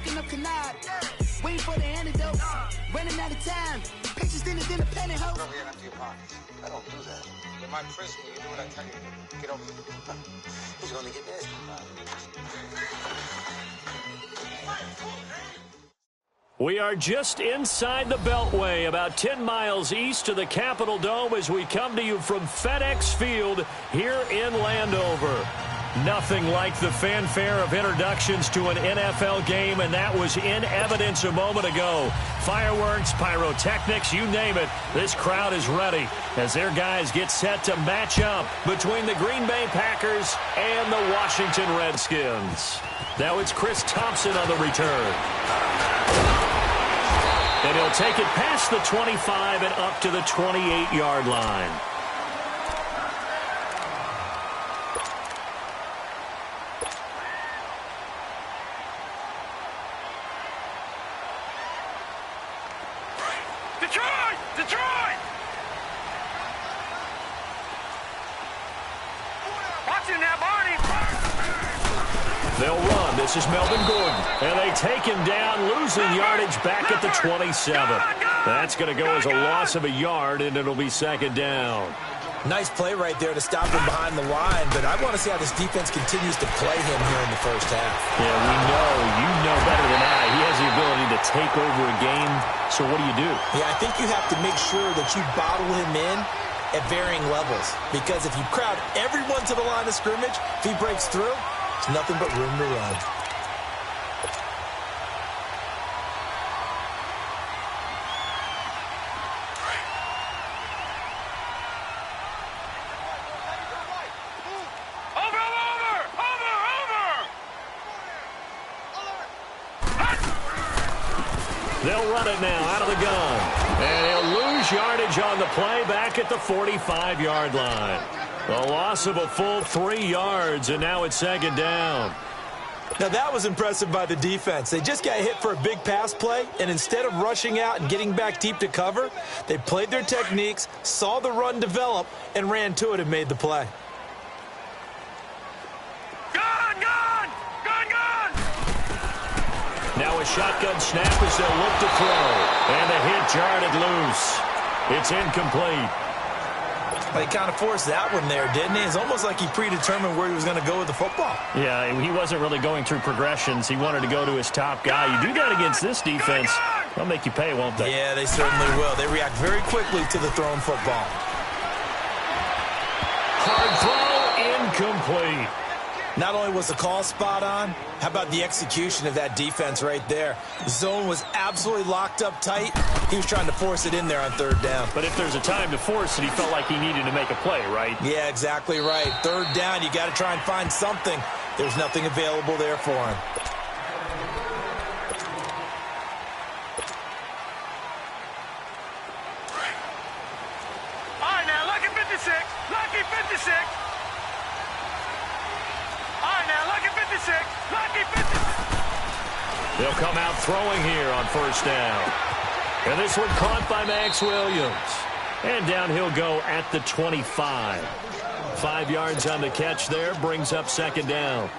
picking up canard. Waiting for the antidote. Running out of time. Pictures in his independent hoe. Go here and empty your pockets. I don't do that. In my prison, you do what I tell you to do. Get over here. He's going to get nasty. We are just inside the Beltway, about 10 miles east of the Capitol Dome as we come to you from FedEx Field here in Landover. Nothing like the fanfare of introductions to an NFL game, and that was in evidence a moment ago. Fireworks, pyrotechnics, you name it, this crowd is ready as their guys get set to match up between the Green Bay Packers and the Washington Redskins. Now it's Chris Thompson on the return. And he'll take it past the 25 and up to the 28-yard line. Detroit! Detroit! Watch it now, Barney! They'll run. This is Melvin Gordon. And they take him down, losing yardage back at the 27. That's going to go as a loss of a yard, and it'll be second down. Nice play right there to stop him behind the line, but I want to see how this defense continues to play him here in the first half. Yeah, we know. You know better than I. He has the ability to take over a game, so what do? Yeah, I think you have to make sure that you bottle him in at varying levels, because if you crowd everyone to the line of scrimmage, if he breaks through, it's nothing but room to run. They'll run it now out of the gun. And he'll lose yardage on the play back at the 45-yard line. A loss of a full 3 yards, and now it's second down. Now, that was impressive by the defense. They just got hit for a big pass play, and instead of rushing out and getting back deep to cover, they played their techniques, saw the run develop, and ran to it and made the play. Now a shotgun snap as they'll look to throw. And the hit jarred it loose. It's incomplete. Well, he kind of forced that one there, didn't he? It's almost like he predetermined where he was going to go with the football. Yeah, he wasn't really going through progressions. He wanted to go to his top guy. You do that against this defense, they'll make you pay, won't they? Yeah, they certainly will. They react very quickly to the thrown football. Hard throw, incomplete. Not only was the call spot on, how about the execution of that defense right there? The zone was absolutely locked up tight. He was trying to force it in there on third down. But if there's a time to force it, he felt like he needed to make a play, right? Yeah, exactly right. Third down, you got to try and find something. There's nothing available there for him. All right, now, lucky 56. Lucky 56. Lucky 56. They'll come out throwing here on first down. And this one caught by Max Williams. And down he'll go at the 25. 5 yards on the catch there, brings up second down.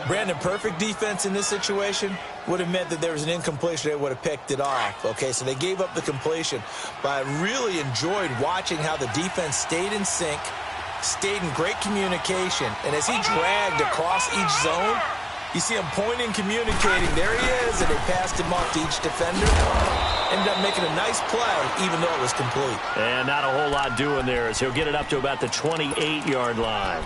Brandon, perfect defense in this situation would have meant that there was an incompletion. They would have picked it off. Okay, so they gave up the completion. But I really enjoyed watching how the defense stayed in sync, stayed in great communication, and as he dragged across each zone, you see him pointing, communicating. There he is, and they passed him off to each defender. Ended up making a nice play, even though it was complete. And not a whole lot doing there as he'll get it up to about the 28-yard line.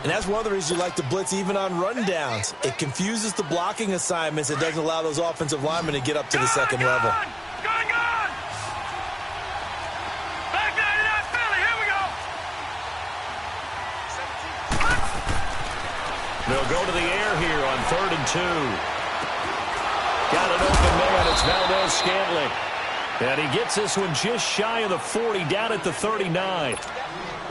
And that's one of the reasons you like to blitz even on rundowns. It confuses the blocking assignments. It doesn't allow those offensive linemen to get up to the second level. They'll go to the air here on 3rd and 2. Got an open man. It's Valdez-Scantling. And he gets this one just shy of the 40, down at the 39.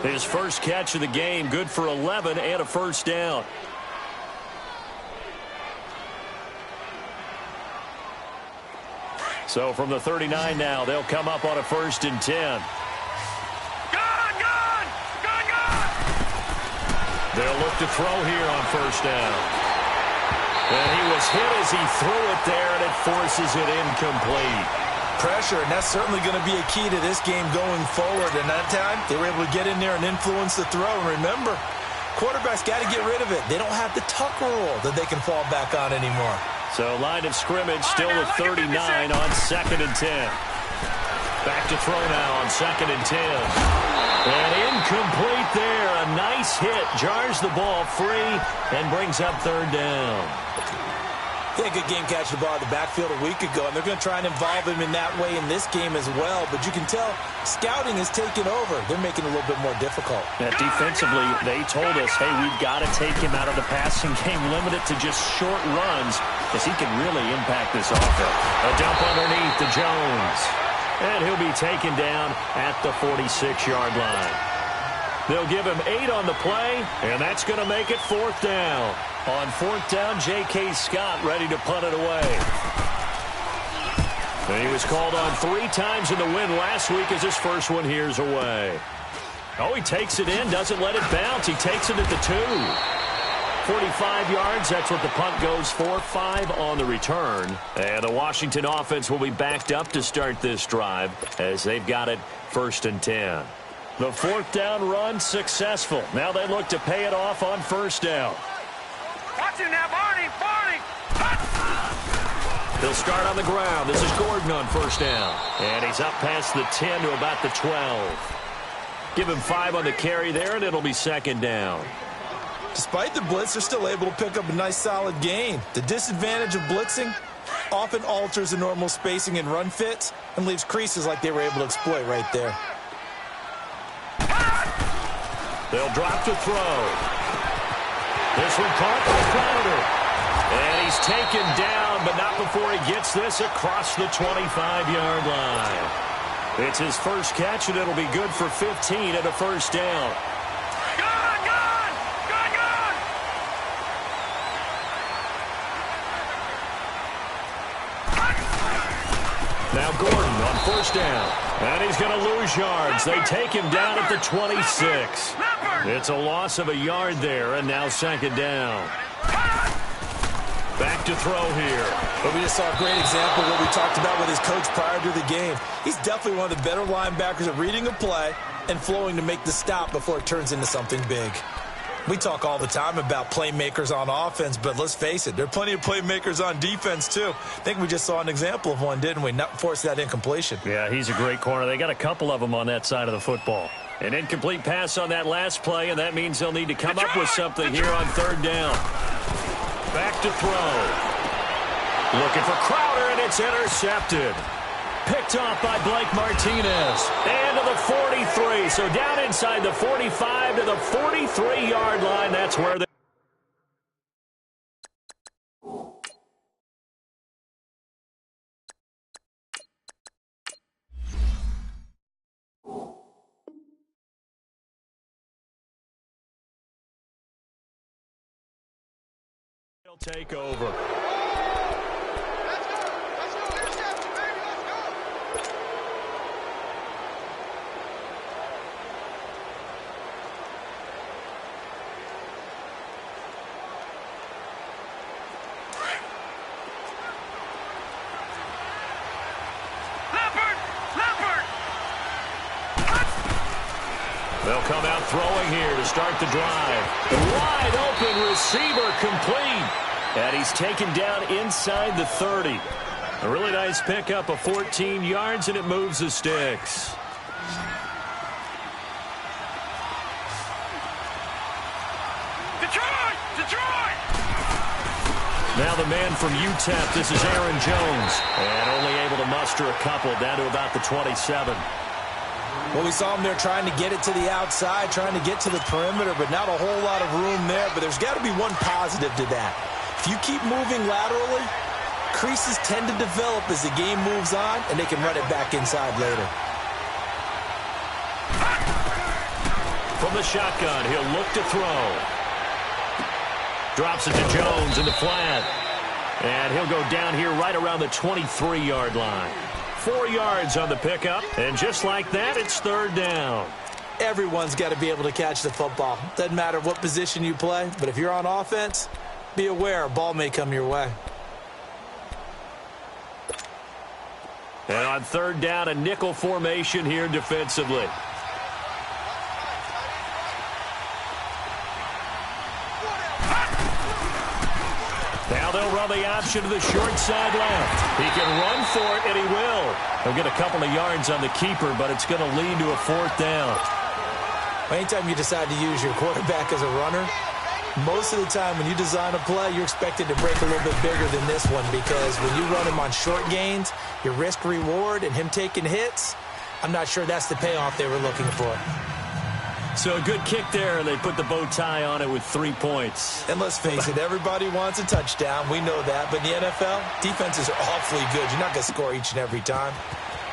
His first catch of the game, good for 11 and a first down. So from the 39 now, they'll come up on a 1st and 10. They'll look to throw here on first down. And he was hit as he threw it there, and it forces it incomplete. Pressure, and that's certainly going to be a key to this game going forward. And that time, they were able to get in there and influence the throw. And remember, quarterbacks got to get rid of it. They don't have the tuck rule that they can fall back on anymore. So line of scrimmage still with 39 on 2nd and 10. Back to throw now on 2nd and 10. And incomplete there. A nice hit. Jars the ball free and brings up 3rd down. He had a good game catching the ball in the backfield a week ago, and they're going to try and involve him in that way in this game as well. But you can tell scouting has taken over. They're making it a little bit more difficult. Yeah, defensively, they told us, hey, we've got to take him out of the passing game, limit it to just short runs, because he can really impact this offense. A dump underneath to Jones. And he'll be taken down at the 46-yard line. They'll give him 8 on the play, and that's going to make it 4th down. On 4th down, J.K. Scott ready to punt it away. And he was called on 3 times in the win last week as his first one here's away. Oh, he takes it in, doesn't let it bounce. He takes it at the 2. 45 yards, that's what the punt goes for. 5 on the return. And the Washington offense will be backed up to start this drive as they've got it 1st and 10. The 4th down run successful. Now they look to pay it off on 1st down. Watch him now, Barney. They'll start on the ground. This is Gordon on 1st down. And he's up past the 10 to about the 12. Give him 5 on the carry there, and it'll be 2nd down. Despite the blitz, they're still able to pick up a nice solid gain. The disadvantage of blitzing often alters the normal spacing and run fits and leaves creases like they were able to exploit right there. They'll drop to throw. This one caught by Crowder. And he's taken down, but not before he gets this across the 25-yard line. It's his first catch, and it'll be good for 15 at a 1st down. Now Gordon on 1st down. And he's going to lose yards. They take him down at the 26. It's a loss of a yard there, and now 2nd down. Back to throw here. But we just saw a great example of what we talked about with his coach prior to the game. He's definitely one of the better linebackers at reading a play and flowing to make the stop before it turns into something big. We talk all the time about playmakers on offense, but let's face it, there are plenty of playmakers on defense, too. I think we just saw an example of one, didn't we? Not force that incompletion. Yeah, he's a great corner. They got a couple of them on that side of the football. An incomplete pass on that last play, and that means they'll need to come up with something here on 3rd down. Back to throw. Looking for Crowder, and it's intercepted. Picked off by Blake Martinez. And to the 43. So down inside the 45 to the 43-yard line. That's where they... They'll take over. They'll come out throwing here to start the drive. Wide open receiver complete. And he's taken down inside the 30. A really nice pickup of 14 yards, and it moves the sticks. Detroit! Now the man from UTEP, this is Aaron Jones. And only able to muster a couple down to about the 27. Well, we saw him there trying to get it to the outside, trying to get to the perimeter, but not a whole lot of room there. But there's got to be one positive to that. If you keep moving laterally, creases tend to develop as the game moves on, and they can run it back inside later. From the shotgun, he'll look to throw. Drops it to Jones in the flat. And he'll go down here right around the 23-yard line. 4 yards on the pickup, and just like that, it's 3rd down. Everyone's got to be able to catch the football. Doesn't matter what position you play, but if you're on offense, be aware, a ball may come your way. And on third down, a nickel formation here defensively. Now they'll run the option to the short side left. He can run for it, and he will. He'll get a couple of yards on the keeper, but it's going to lead to a fourth down. Anytime you decide to use your quarterback as a runner, most of the time when you design a play, you're expected to break a little bit bigger than this one, because when you run him on short gains, your risk-reward and him taking hits, I'm not sure that's the payoff they were looking for. So a good kick there, and they put the bow tie on it with 3 points. And let's face it, everybody wants a touchdown. We know that. But in the NFL, defenses are awfully good. You're not going to score each and every time.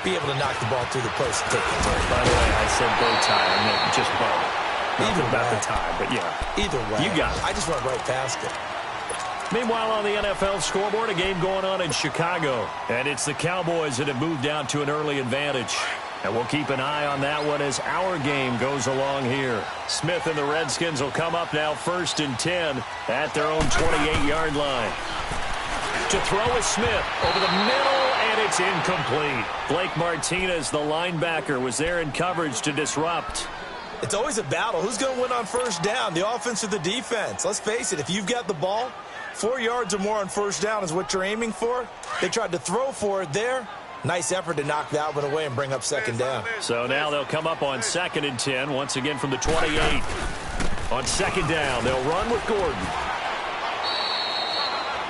Be able to knock the ball through the post and take the turn. By the way, I said bow tie. I meant just bow. Either about way. the tie, but yeah. Either way. You got it. I just went right past it. Meanwhile, on the NFL scoreboard, a game going on in Chicago. And it's the Cowboys that have moved down to an early advantage. And we'll keep an eye on that one as our game goes along here. Smith and the Redskins will come up now 1st and 10 at their own 28-yard line. To throw is Smith over the middle, and it's incomplete. Blake Martinez, the linebacker, was there in coverage to disrupt. It's always a battle. Who's going to win on first down, the offense or the defense? Let's face it, if you've got the ball, 4 yards or more on first down is what you're aiming for. They tried to throw for it there. Nice effort to knock that one away and bring up second down. So now they'll come up on 2nd and 10, once again from the 28. On second down, they'll run with Gordon.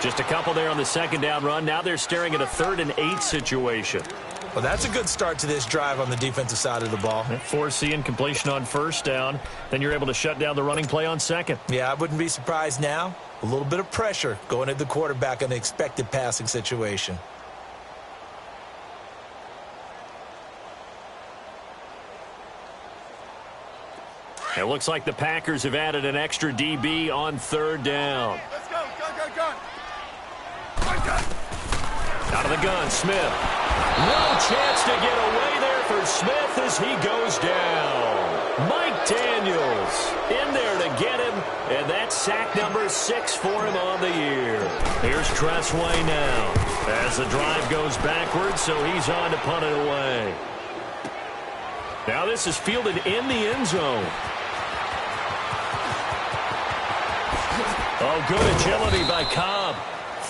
Just a couple there on the second down run. Now they're staring at a 3rd and 8 situation. Well, that's a good start to this drive on the defensive side of the ball. Forcing completion on first down. Then you're able to shut down the running play on second. Yeah, I wouldn't be surprised now. A little bit of pressure going at the quarterback in an expected passing situation. It looks like the Packers have added an extra DB on 3rd down. Let's go. Gun. Out of the gun, Smith. No chance to get away there for Smith as he goes down. Mike Daniels in there to get him, and that's sack number 6 for him on the year. Here's Tressway now as the drive goes backwards, so he's on to punt it away. Now this is fielded in the end zone. Oh, good agility by Cobb.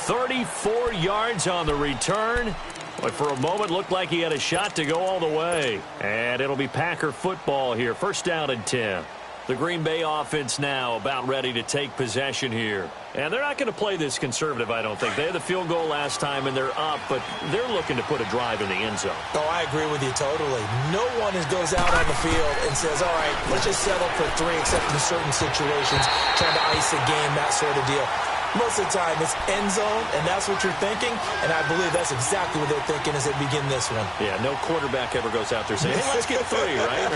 34 yards on the return. But for a moment, looked like he had a shot to go all the way. And it'll be Packer football here. 1st down and 10. The Green Bay offense now about ready to take possession here. And they're not going to play this conservative, I don't think. They had the field goal last time, and they're up, but they're looking to put a drive in the end zone. Oh, I agree with you totally. No one goes out on the field and says, all right, let's just settle for 3, except in certain situations, trying to ice a game, that sort of deal. Most of the time, it's end zone, and that's what you're thinking, and I believe that's exactly what they're thinking as they begin this one. Yeah, no quarterback ever goes out there saying, hey, let's get 3, right?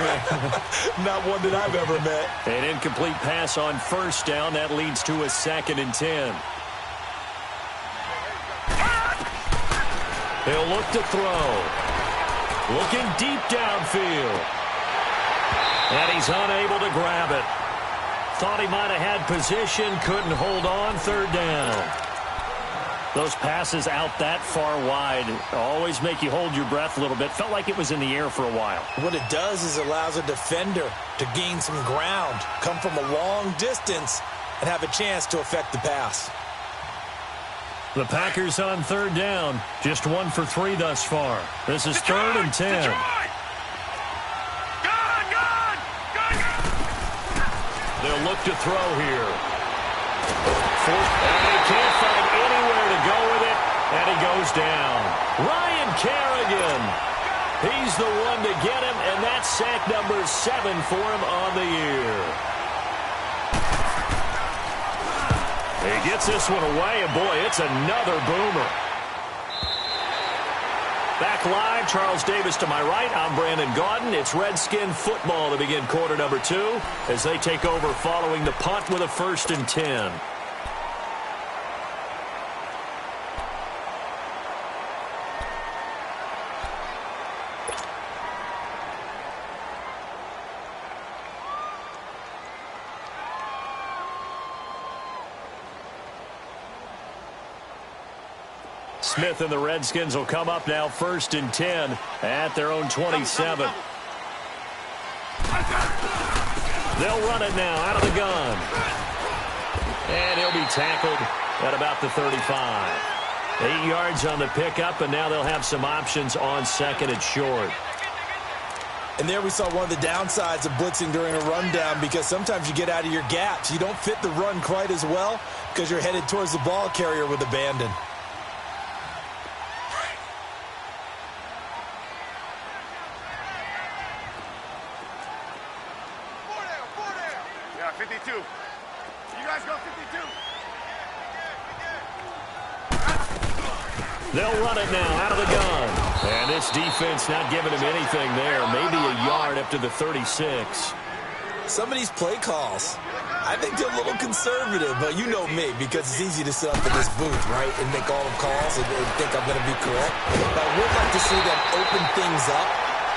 Not one that I've ever met. An incomplete pass on 1st down. That leads to a 2nd and 10. He'll look to throw. Looking deep downfield. And he's unable to grab it. Thought he might have had position, couldn't hold on. 3rd down. Those passes out that far wide always make you hold your breath a little bit. Felt like it was in the air for a while. What it does is it allows a defender to gain some ground, come from a long distance, and have a chance to affect the pass. The Packers on 3rd down. Just 1 for 3 thus far. This is 3rd and 10. They'll look to throw here. And they can't find anywhere to go with it, and he goes down. Ryan Kerrigan. He's the one to get him, and that's sack number 7 for him on the year. He gets this one away, and boy, it's another boomer. Back live, Charles Davis to my right. I'm Brandon Gaudin. It's Redskin football to begin quarter number 2 as they take over following the punt with a 1st and 10. Smith and the Redskins will come up now 1st and 10 at their own 27. They'll run it now out of the gun. And he'll be tackled at about the 35. 8 yards on the pickup, and now they'll have some options on 2nd and short. And there we saw one of the downsides of blitzing during a rundown, because sometimes you get out of your gaps. You don't fit the run quite as well because you're headed towards the ball carrier with abandon. Yeah, 52. You guys go 52. They'll run it now out of the gun. And this defense not giving him anything there. Maybe a yard up to the 36. Some of these play calls, I think they're a little conservative, but you know me, because it's easy to sit up in this booth, right, and make all the calls and think I'm going to be correct. But I would like to see them open things up,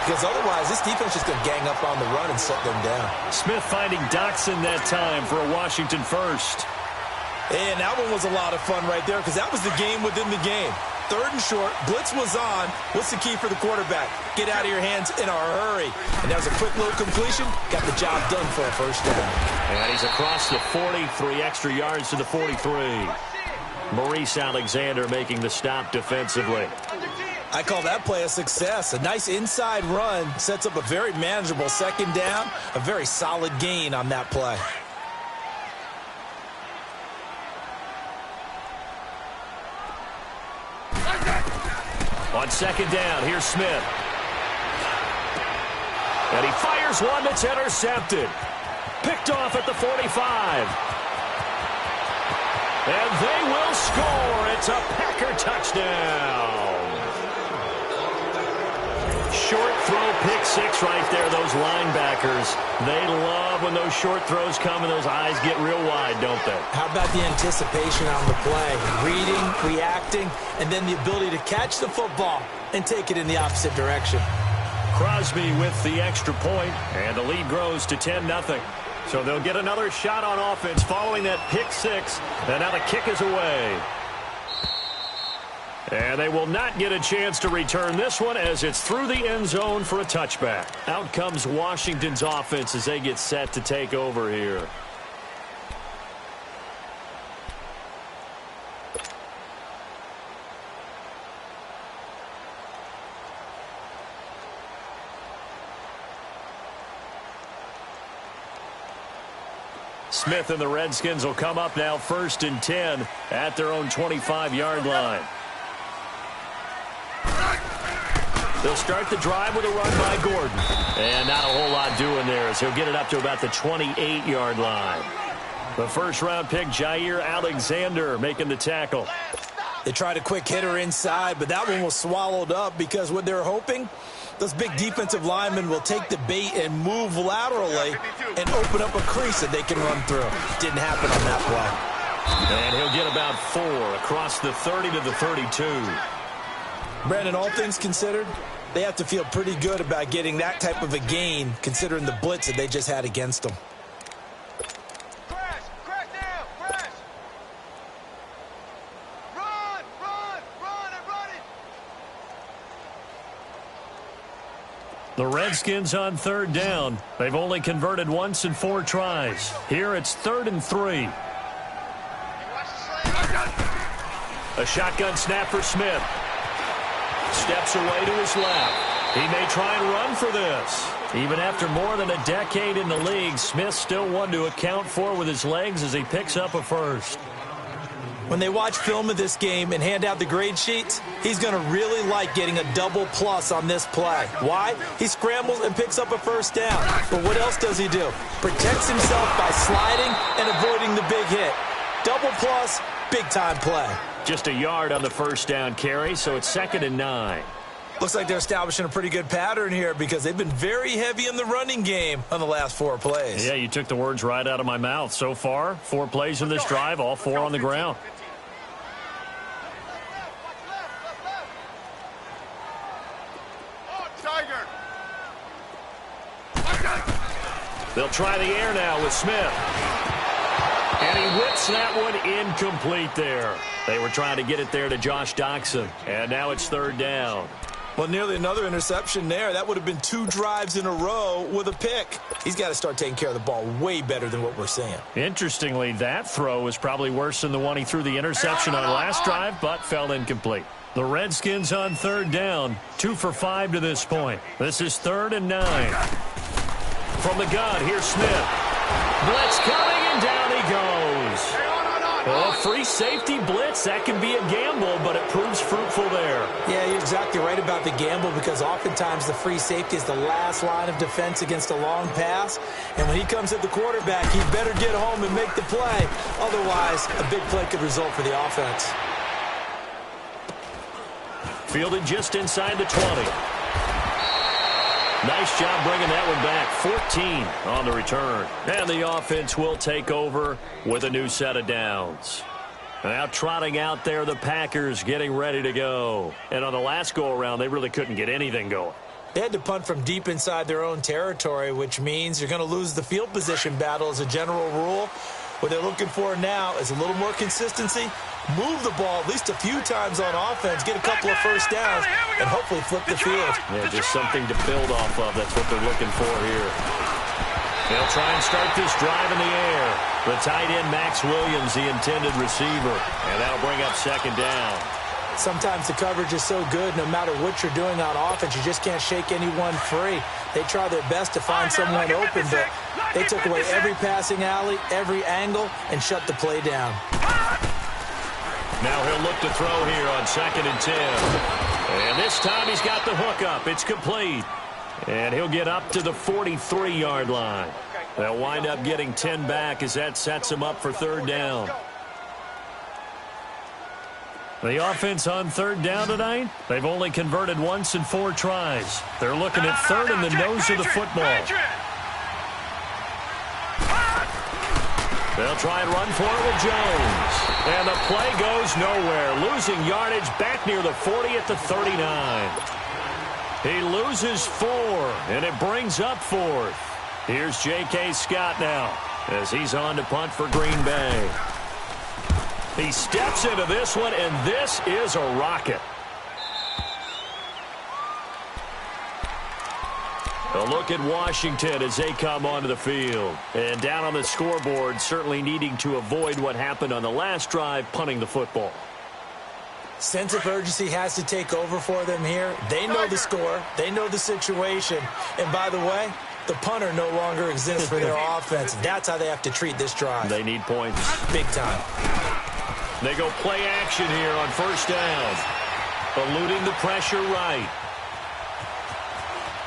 because otherwise this defense is going to gang up on the run and shut them down. Smith finding Doxson that time for a Washington first. And that one was a lot of fun right there, because that was the game within the game. 3rd and short, blitz was on. What's the key for the quarterback? Get out of your hands in a hurry. And that was a quick little completion. Got the job done for a first down. And he's across the 40, 3 extra yards to the 43. Maurice Alexander making the stop defensively. I call that play a success. A nice inside run sets up a very manageable 2nd down. A very solid gain on that play. On 2nd down, here's Smith. And he fires one that's intercepted. Picked off at the 45. And they will score. It's a Packer touchdown. Short throw, pick 6 right there. Those linebackers, they love when those short throws come and those eyes get real wide, don't they? How about the anticipation on the play? Reading, reacting, and then the ability to catch the football and take it in the opposite direction. Crosby with the extra point, and the lead grows to 10-0. So they'll get another shot on offense following that pick 6, and now the kick is away. And they will not get a chance to return this one as it's through the end zone for a touchback. Out comes Washington's offense as they get set to take over here. Smith and the Redskins will come up now 1st and 10 at their own 25-yard line. They'll start the drive with a run by Gordon. And not a whole lot doing there as he'll get it up to about the 28-yard line. The first-round pick, Jair Alexander, making the tackle. They tried a quick hitter inside, but that one was swallowed up because what they're hoping, those big defensive linemen will take the bait and move laterally and open up a crease that they can run through. Didn't happen on that play. And he'll get about 4 across the 30 to the 32. Brandon, all things considered, they have to feel pretty good about getting that type of a gain considering the blitz that they just had against them. Crash down, crash. Run and run it. The Redskins on 3rd down. They've only converted once in 4 tries. Here it's 3rd and 3. A shotgun snap for Smith. Steps away to his left. He may try and run for this. Even after more than a decade in the league, Smith still one to account for with his legs as he picks up a first. When they watch film of this game and hand out the grade sheets, he's going to really like getting a double plus on this play. Why? He scrambles and picks up a first down. But what else does he do? Protects himself by sliding and avoiding the big hit. Double plus, big-time play. Just a yard on the first down carry, so it's 2nd and 9. Looks like they're establishing a pretty good pattern here because they've been very heavy in the running game on the last 4 plays. Yeah, you took the words right out of my mouth. So far, 4 plays in this drive, all 4 on the ground. Tiger. They'll try the air now with Smith. And he whips that one incomplete there. They were trying to get it there to Josh Doxson. And now it's third down. Well, nearly another interception there. That would have been 2 drives in a row with a pick. He's got to start taking care of the ball way better than what we're seeing. Interestingly, that throw was probably worse than the one he threw the interception on last drive, but fell incomplete. The Redskins on third down, 2 for 5 to this point. This is 3rd and 9. From the gun, here's Smith. Blitz coming, and down he goes. Oh, free safety blitz, that can be a gamble, but it proves fruitful there. Yeah, you're exactly right about the gamble, because oftentimes the free safety is the last line of defense against a long pass. And when he comes at the quarterback, he better get home and make the play. Otherwise, a big play could result for the offense. Fielded just inside the 20. Nice job bringing that one back. 14 on the return. And the offense will take over with a new set of downs. Now trotting out there, the Packers getting ready to go. And on the last go-around, they really couldn't get anything going. They had to punt from deep inside their own territory, which means you're going to lose the field position battle as a general rule. What they're looking for now is a little more consistency, move the ball at least a few times on offense, get a couple of first downs, and hopefully flip the field. Yeah, just something to build off of. That's what they're looking for here. They'll try and start this drive in the air. The tight end, Max Williams, the intended receiver. And that'll bring up 2nd down. Sometimes the coverage is so good, no matter what you're doing on offense, you just can't shake anyone free. They try their best to find someone open, but they took away every passing alley, every angle, and shut the play down. Now he'll look to throw here on 2nd and 10. And this time he's got the hook up. It's complete. And he'll get up to the 43-yard line. They'll wind up getting 10 back as that sets him up for 3rd down. The offense on 3rd down tonight, they've only converted once in 4 tries. They're looking at 3rd in the nose of the football. They'll try and run for it with Jones. And the play goes nowhere. Losing yardage back near the 40 at the 39. He loses 4, and it brings up 4th. Here's J.K. Scott now as he's on to punt for Green Bay. He steps into this one, and this is a rocket. A look at Washington as they come onto the field. And down on the scoreboard, certainly needing to avoid what happened on the last drive, punting the football. Sense of urgency has to take over for them here. They know the score. They know the situation. And by the way, the punter no longer exists for their offense. That's how they have to treat this drive. They need points. Big time. They go play action here on 1st down. Eluding the pressure right.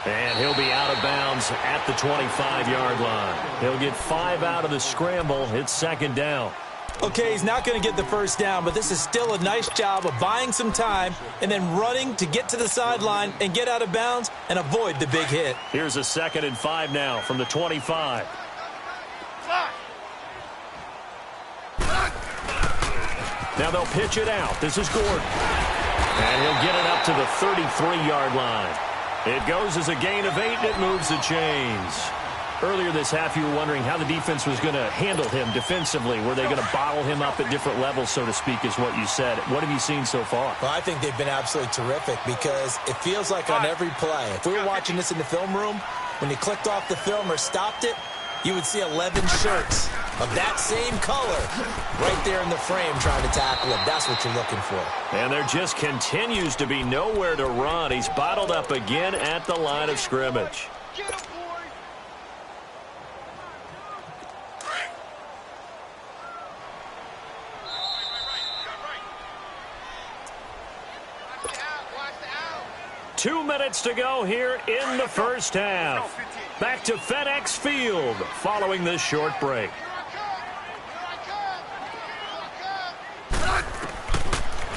And he'll be out of bounds at the 25-yard line. He'll get 5 out of the scramble. It's 2nd down. Okay, he's not going to get the 1st down, but this is still a nice job of buying some time and then running to get to the sideline and get out of bounds and avoid the big hit. Here's a 2nd and 5 now from the 25. Now they'll pitch it out. This is Gordon. And he'll get it up to the 33-yard line. It goes as a gain of 8, and it moves the chains. Earlier this half, you were wondering how the defense was going to handle him defensively. Were they going to bottle him up at different levels, so to speak, is what you said. What have you seen so far? Well, I think they've been absolutely terrific because it feels like on every play, if we were watching this in the film room, when you clicked off the film or stopped it, you would see 11 shirts of that same color right there in the frame trying to tackle him. That's what you're looking for. And there just continues to be nowhere to run. He's bottled up again at the line of scrimmage. Get him, boys! Watch the out. 2 minutes to go here in the 1st half. Back to FedEx Field following this short break.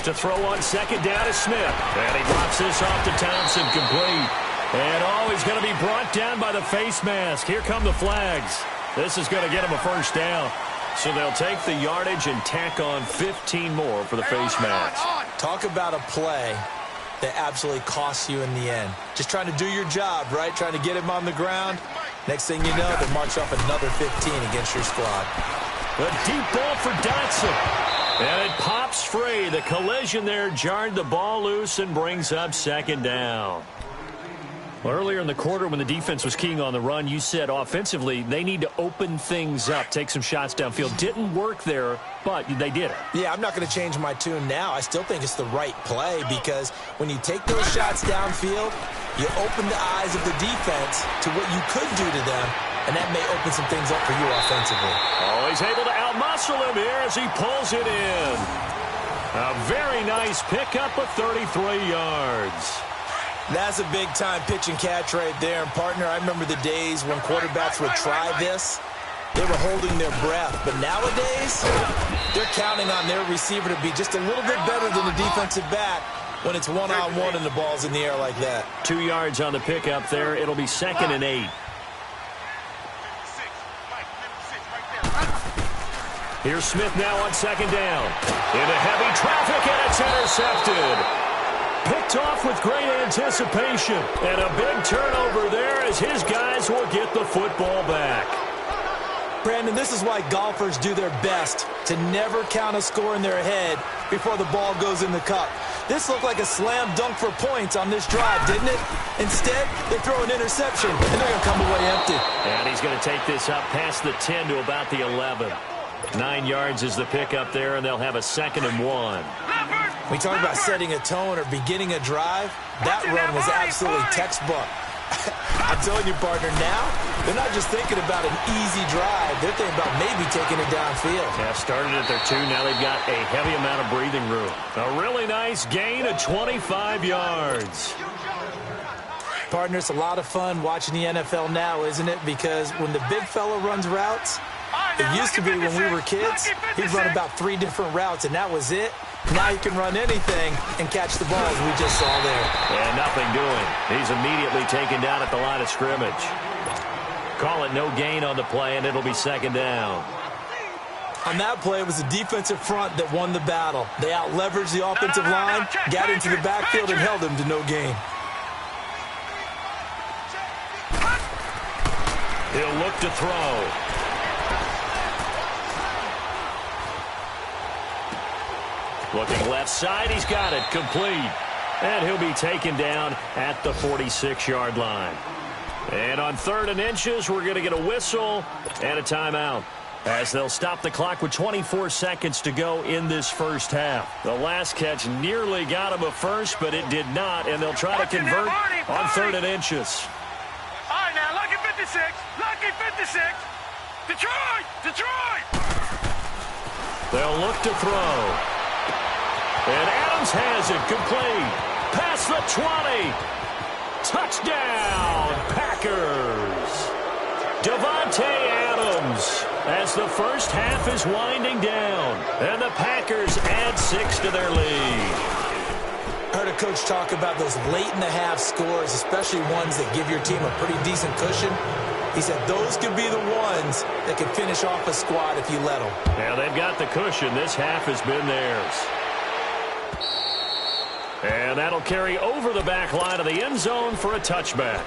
To throw on 2nd down to Smith. And he drops this off to Thompson, complete. And he's going to be brought down by the face mask. Here come the flags. This is going to get him a 1st down. So they'll take the yardage and tack on 15 more for the face mask. Talk about a play that absolutely costs you in the end. Just trying to do your job, right? Trying to get him on the ground. Next thing you know, they march off another 15 against your squad. The deep ball for Dotson. And it pops free. The collision there jarred the ball loose and brings up second down. Well, earlier in the quarter when the defense was keying on the run, you said offensively they need to open things up, take some shots downfield. Didn't work there, but they did it. Yeah, I'm not going to change my tune now. I still think it's the right play because when you take those shots downfield, you open the eyes of the defense to what you could do to them, and that may open some things up for you offensively. Oh, he's able to outmuscle him here as he pulls it in. A very nice pickup of 33 yards. That's a big-time pitch and catch right there. And, partner, I remember the days when quarterbacks would try this. They were holding their breath. But nowadays, they're counting on their receiver to be just a little bit better than the defensive back when it's one-on-one and the ball's in the air like that. 2 yards on the pickup there. It'll be 2nd and 8. Here's Smith now on 2nd down. Into heavy traffic, and it's intercepted. Picked off with great anticipation. And a big turnover there as his guys will get the football back. Brandon, this is why golfers do their best to never count a score in their head before the ball goes in the cup. This looked like a slam dunk for points on this drive, didn't it? Instead, they throw an interception, and they're going to come away empty. And he's going to take this up past the 10 to about the 11. 9 yards is the pickup there, and they'll have a 2nd and 1. We talk about setting a tone or beginning a drive. That run was absolutely textbook. I'm telling you, partner, now they're not just thinking about an easy drive. They're thinking about maybe taking it downfield. Yeah, started at their 2. Now they've got a heavy amount of breathing room. A really nice gain of 25 yards. Partner, it's a lot of fun watching the NFL now, isn't it? Because when the big fella runs routes, it used to be when we were kids, he'd run about 3 different routes, and that was it. Now you can run anything and catch the ball, as we just saw there. And nothing doing. He's immediately taken down at the line of scrimmage. Call it no gain on the play, and it'll be 2nd down. On that play, it was the defensive front that won the battle. They out-leveraged the offensive line, got into the backfield, and held them to no gain. He'll look to throw. Looking left side, he's got it, complete. And he'll be taken down at the 46-yard line. And on 3rd and inches, we're going to get a whistle and a timeout, as they'll stop the clock with 24 seconds to go in this first half. The last catch nearly got him a first, but it did not, and they'll try to convert on 3rd and inches. All right, now, lucky 56, lucky 56. Detroit, Detroit. They'll look to throw. And Adams has it, complete. Past the 20. Touchdown, Packers. Davante Adams as the first half is winding down. And the Packers add 6 to their lead. I heard a coach talk about those late-in-the-half scores, especially ones that give your team a pretty decent cushion. He said those could be the ones that can finish off a squad if you let them. Yeah, they've got the cushion. This half has been theirs. And that'll carry over the back line of the end zone for a touchback.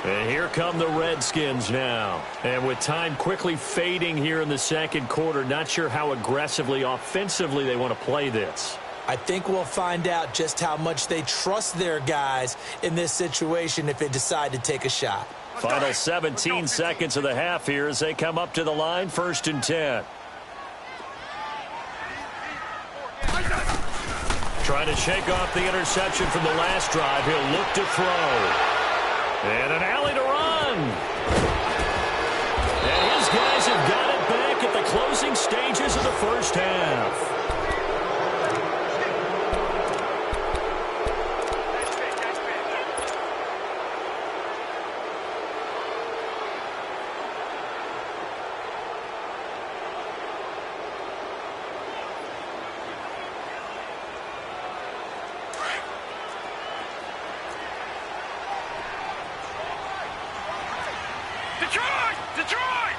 And here come the Redskins now. And with time quickly fading here in the second quarter, not sure how aggressively, offensively they want to play this. I think we'll find out just how much they trust their guys in this situation if they decide to take a shot. Final 17 seconds of the half here as they come up to the line, 1st and 10. Trying to shake off the interception from the last drive. He'll look to throw. And an alley to run. And his guys have got it back at the closing stages of the first half. Detroit! Detroit!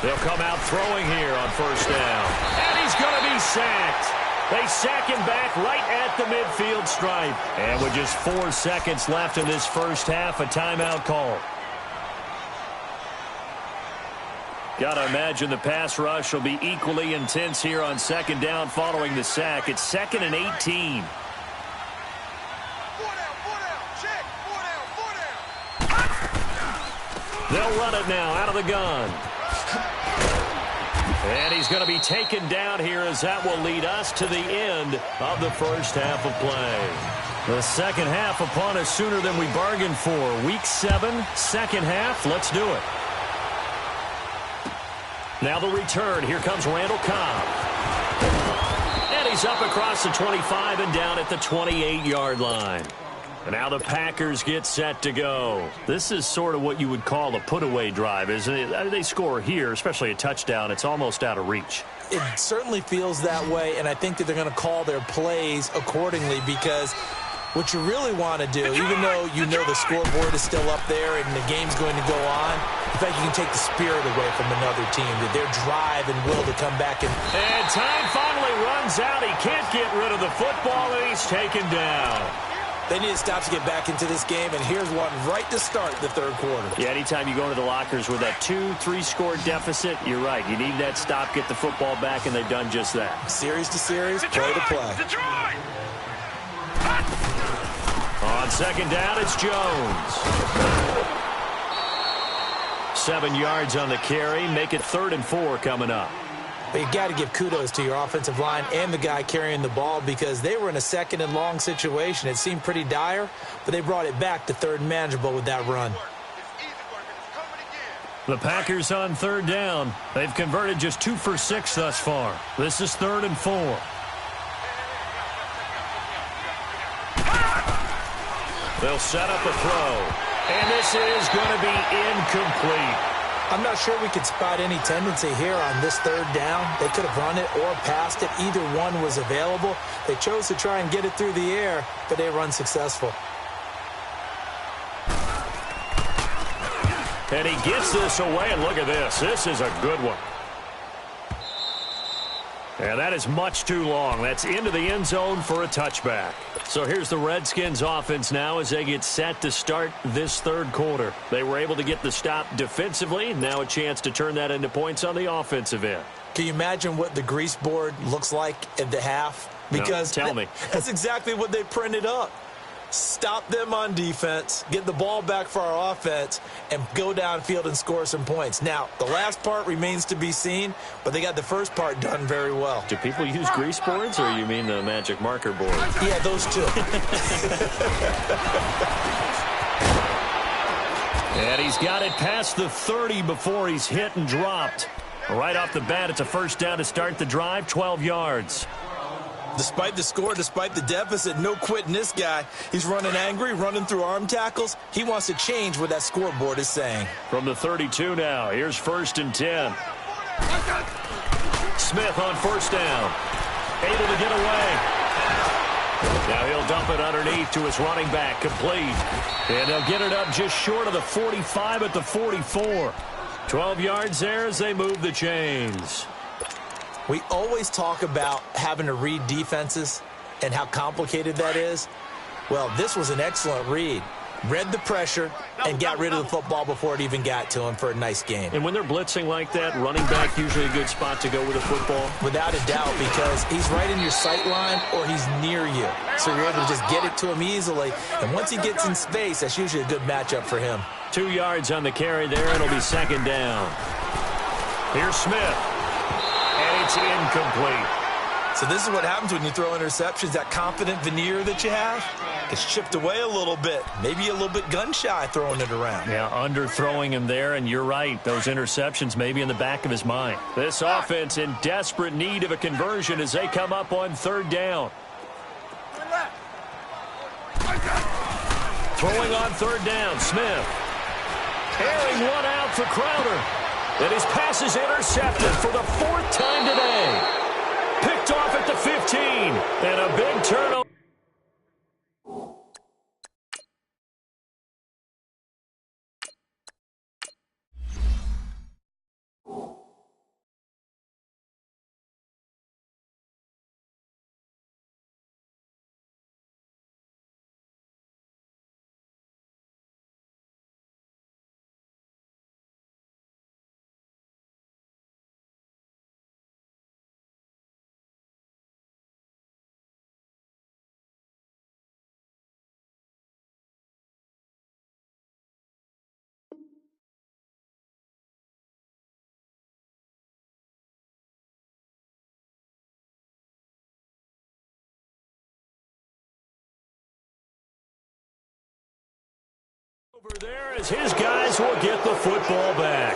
They'll come out throwing here on 1st down. And he's going to be sacked. They sack him back right at the midfield stripe. And with just 4 seconds left in this first half, a timeout call. Got to imagine the pass rush will be equally intense here on second down following the sack. It's 2nd and 18. They'll run it now out of the gun. And he's going to be taken down here as that will lead us to the end of the first half of play. The second half upon us sooner than we bargained for. Week 7, second half. Let's do it. Now the return. Here comes Randall Cobb. And he's up across the 25 and down at the 28-yard line. And now the Packers get set to go. This is sort of what you would call a put-away drive, isn't it? They score here, especially a touchdown. It's almost out of reach. It certainly feels that way, and I think that they're going to call their plays accordingly because what you really want to do, even though you know the scoreboard is still up there and the game's going to go on, in fact, you can take the spirit away from another team, that their drive and will to come back. And time finally runs out. He can't get rid of the football, and he's taken down. They need to stop to get back into this game, and here's one right to start the third quarter. Yeah, anytime you go into the lockers with that 2-3 score deficit, you're right. You need that stop, get the football back, and they've done just that. Series to series, play to play. Detroit! On second down, it's Jones. 7 yards on the carry. Make it 3rd and 4 coming up. But you got to give kudos to your offensive line and the guy carrying the ball because they were in a 2nd and long situation. It seemed pretty dire, but they brought it back to 3rd and manageable with that run. The Packers on 3rd down. They've converted just 2 for 6 thus far. This is 3rd and 4. They'll set up a throw. And this is going to be incomplete. I'm not sure we could spot any tendency here on this 3rd down. They could have run it or passed it. Either one was available. They chose to try and get it through the air, but they were unsuccessful. And he gets this away, and look at this. This is a good one. And that is much too long. That's into the end zone for a touchback. So here's the Redskins offense now as they get set to start this third quarter. They were able to get the stop defensively. Now a chance to turn that into points on the offensive end. Can you imagine what the grease board looks like at the half? Because no, tell me. That's exactly what they printed up. Stop them on defense, get the ball back for our offense, and go downfield and score some points. Now, the last part remains to be seen, but they got the first part done very well. Do people use grease boards, or you mean the magic marker board? Yeah, those two. And he's got it past the 30 before he's hit and dropped. Right off the bat, it's a first down to start the drive, 12 yards. Despite the score, despite the deficit, no quitting this guy. He's running angry, running through arm tackles. He wants to change what that scoreboard is saying. From the 32 now, here's 1st and 10. Smith on first down. Able to get away. Now he'll dump it underneath to his running back, complete. And they'll get it up just short of the 45 at the 44. 12 yards there as they move the chains. We always talk about having to read defenses and how complicated that is. Well, this was an excellent read. Read the pressure and got rid of the football before it even got to him for a nice game. And when they're blitzing like that, running back usually a good spot to go with a football? Without a doubt, because he's right in your sight line or he's near you. So you're able to just get it to him easily. And once he gets in space, that's usually a good matchup for him. 2 yards on the carry there. It'll be second down. Here's Smith. And it's incomplete. So this is what happens when you throw interceptions. That confident veneer that you have gets chipped away a little bit. Maybe a little bit gun-shy throwing it around. Yeah, underthrowing him there, and you're right. Those interceptions may be in the back of his mind. This offense in desperate need of a conversion as they come up on third down. Throwing on third down, Smith. Airing one out for Crowder. And his pass is intercepted for the 4th time today. Picked off at the 15. And a big turnover. Over there as his guys will get the football back.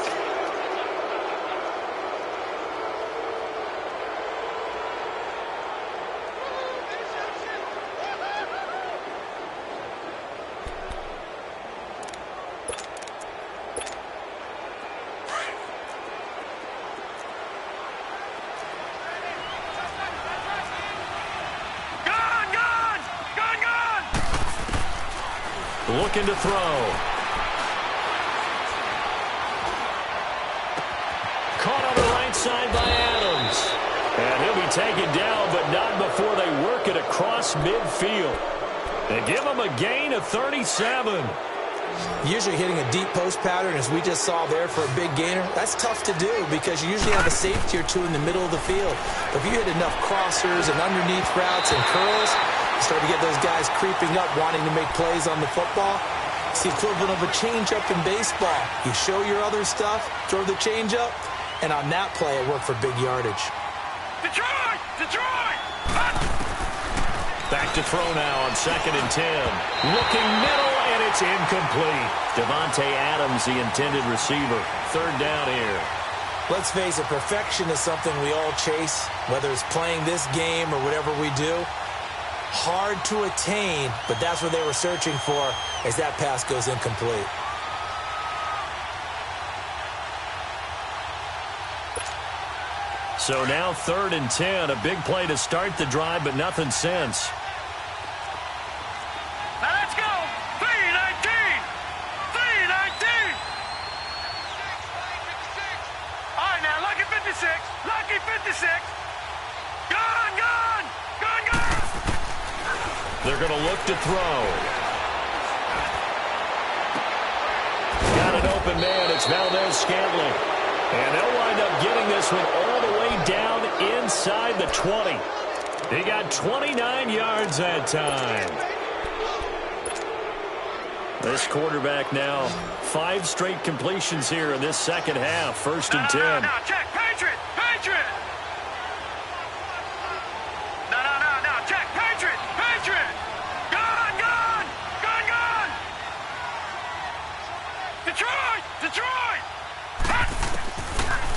Looking to throw. Caught on the right side by Adams. And he'll be taken down, but not before they work it across midfield. They give him a gain of 37. Usually hitting a deep post pattern, as we just saw there, for a big gainer, that's tough to do because you usually have a safety or two in the middle of the field. But if you hit enough crossers and underneath routes and curls, you start to get those guys creeping up, wanting to make plays on the football. It's the equivalent of a changeup in baseball. You show your other stuff, throw the changeup, and on that play, it worked for big yardage. Detroit! Detroit! Back to throw now on 2nd and 10. Looking middle, and it's incomplete. Devontae Adams, the intended receiver. 3rd down here. Let's face it, perfection is something we all chase, whether it's playing this game or whatever we do. Hard to attain, but that's what they were searching for as that pass goes incomplete. So now 3rd and 10, a big play to start the drive, but nothing since. Now let's go! 319! 319! All right, now, lucky 56! Lucky 56! Gone, gone! Gone, gone! They're going to look to throw. Got an open man. It's Valdez-Scantling. And they'll wind up getting this one all the way down inside the 20. He got 29 yards that time. This quarterback now, 5 straight completions here in this second half. 1st and 10. No, check. Patriot! Patriot! No, check. Patriot! Patriot! Gone, gone! Gone, gone! Detroit! Detroit!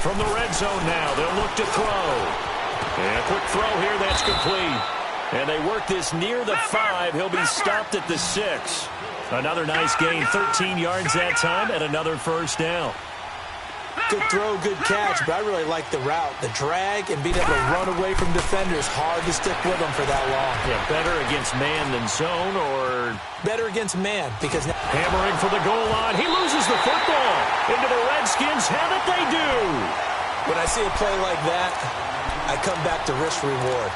From the red zone now, they'll look to throw. And a quick throw here, that's complete. And they work this near the 5. He'll be stopped at the 6. Another nice gain, 13 yards that time, and another 1st down. Good throw, good catch, but I really like the route. The drag and being able to run away from defenders, hard to stick with them for that long. Yeah, better against man than zone, or... Better against man, because... Hammering for the goal line. He loses the football. Into the Redskins. Have it they do. When I see a play like that, I come back to risk reward.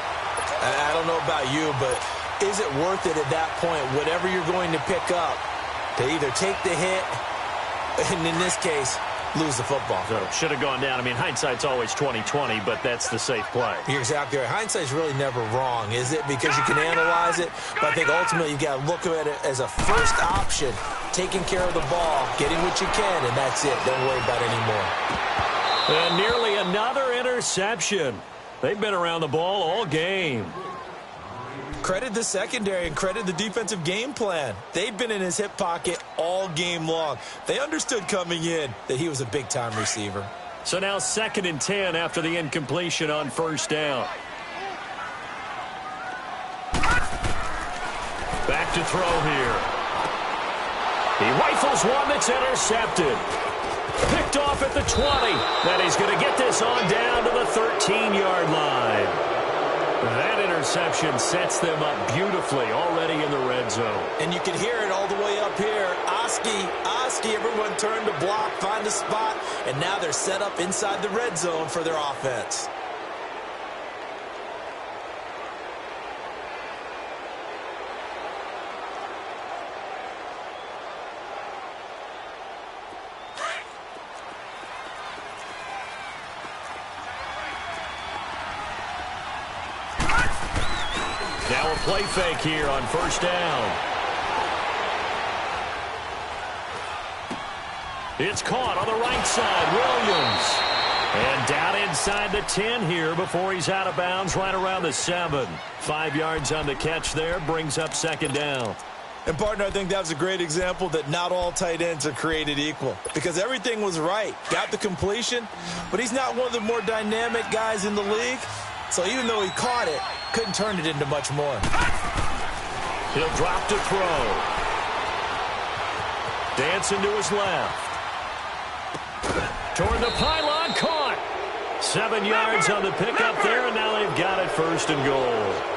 I don't know about you, but is it worth it at that point, whatever you're going to pick up, to either take the hit, and in this case, lose the football? So should have gone down. I mean, hindsight's always 20/20, but that's the safe play. You're exactly right. Hindsight's really never wrong, is it? Because you can analyze it, but I think ultimately you got to look at it as a first option, taking care of the ball, getting what you can, and that's it. Don't worry about it anymore. And nearly another interception. They've been around the ball all game. Credit the secondary and credit the defensive game plan. They've been in his hip pocket all game long. They understood coming in that he was a big-time receiver. So now 2nd and 10 after the incompletion on 1st down. Back to throw here. He rifles one that's intercepted. Picked off at the 20. Then he's going to get this on down to the 13-yard line. That interception sets them up beautifully already in the red zone. And you can hear it all the way up here. Oski, everyone turned to block, find a spot, and now they're set up inside the red zone for their offense. Now a play fake here on 1st down. It's caught on the right side. Williams. And down inside the 10 here before he's out of bounds right around the 7. 5 yards on the catch there. Brings up 2nd down. And, partner, I think that was a great example that not all tight ends are created equal because everything was right. Got the completion, but he's not one of the more dynamic guys in the league. So even though he caught it, couldn't turn it into much more. He'll drop to throw. Dancing to his left. Toward the pylon, caught. 7 yards on the pickup there, and now they've got it 1st and goal.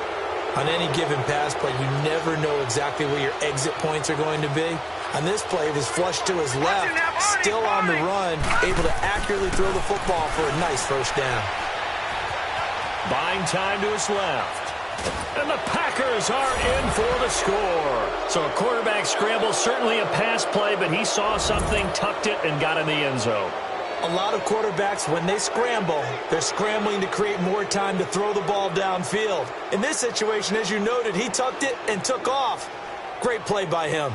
On any given pass play, you never know exactly where your exit points are going to be. On this play, it was flushed to his left, still on the run, able to accurately throw the football for a nice 1st down. Buying time to his left. And the Packers are in for the score. So a quarterback scramble, certainly a pass play, but he saw something, tucked it, and got in the end zone. A lot of quarterbacks, when they scramble, they're scrambling to create more time to throw the ball downfield. In this situation, as you noted, he tucked it and took off. Great play by him.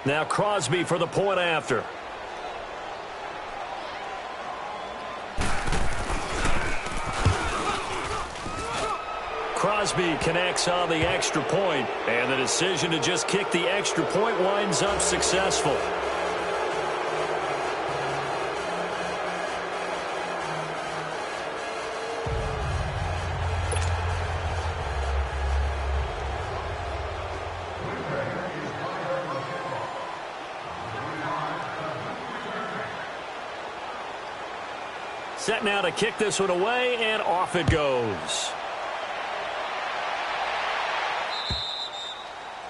Now Crosby for the point after. Crosby connects on the extra point, and the decision to just kick the extra point winds up successful. Set now to kick this one away, and off it goes.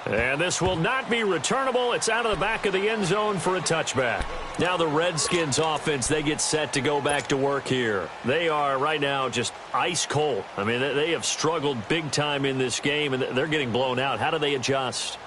And this will not be returnable. It's out of the back of the end zone for a touchback. Now the Redskins offense, they get set to go back to work here. They are right now just ice cold. I mean, they have struggled big time in this game, and they're getting blown out. How do they adjust?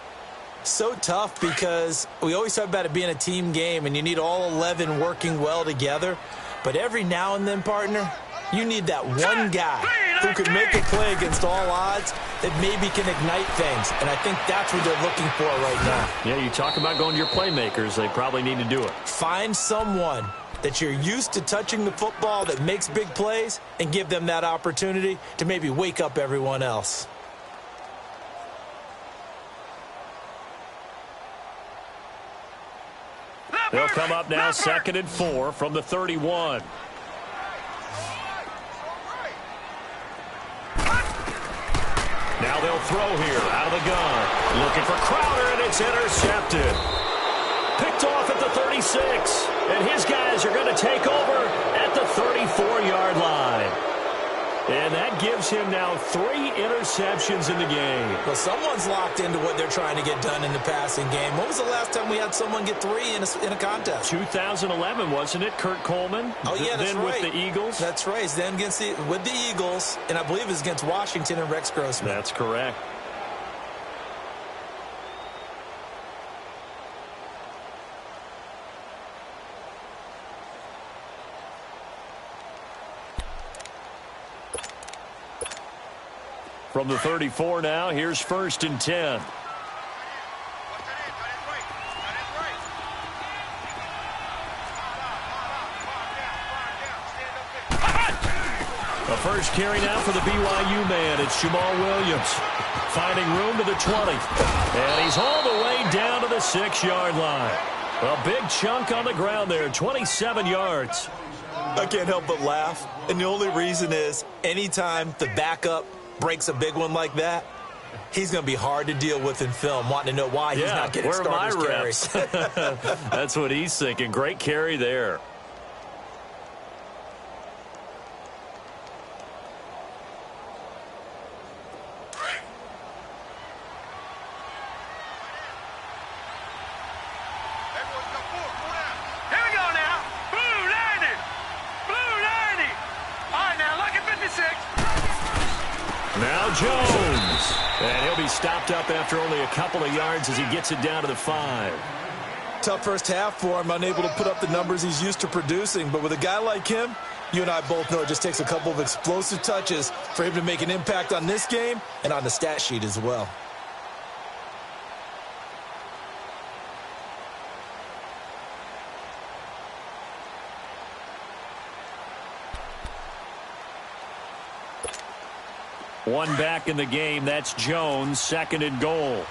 So tough because we always talk about it being a team game, and you need all 11 working well together. But every now and then, partner, you need that one guy who can make a play against all odds that maybe can ignite things. And I think that's what they're looking for right now. Yeah, you talk about going to your playmakers. They probably need to do it. Find someone that you're used to touching the football that makes big plays and give them that opportunity to maybe wake up everyone else. They'll come up now 2nd and 4 from the 31. Now they'll throw here out of the gun. Looking for Crowder, and it's intercepted. Picked off at the 36. And his guys are going to take over at the 34-yard line. And that gives him now 3 interceptions in the game. Well, someone's locked into what they're trying to get done in the passing game. When was the last time we had someone get 3 in a contest? 2011, wasn't it? Kurt Coleman? Oh, yeah, that's right. Then with the Eagles? That's right. Then with the Eagles, and I believe it was against Washington and Rex Grossman. That's correct. From the 34 now, here's 1st and 10. The first carry now for the BYU man. It's Jamal Williams finding room to the 20. And he's all the way down to the 6-yard line. A big chunk on the ground there, 27 yards. I can't help but laugh. And the only reason is anytime the backup breaks a big one like that, he's going to be hard to deal with in film, wanting to know why he's not getting starters carries. That's what he's thinking. Great carry there. Jones, and he'll be stopped up after only a couple of yards as he gets it down to the 5. Tough first half for him, unable to put up the numbers he's used to producing. But with a guy like him, you and I both know it just takes a couple of explosive touches for him to make an impact on this game and on the stat sheet as well. One back in the game. That's Jones, second and goal.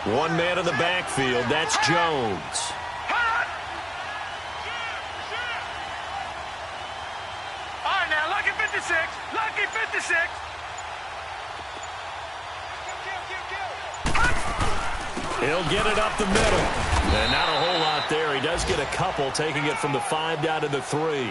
One man in the backfield. That's Jones. All right, now, lucky 56. Lucky 56. He'll get it up the middle. And not a whole lot there. He does get a couple, taking it from the 5 down to the 3.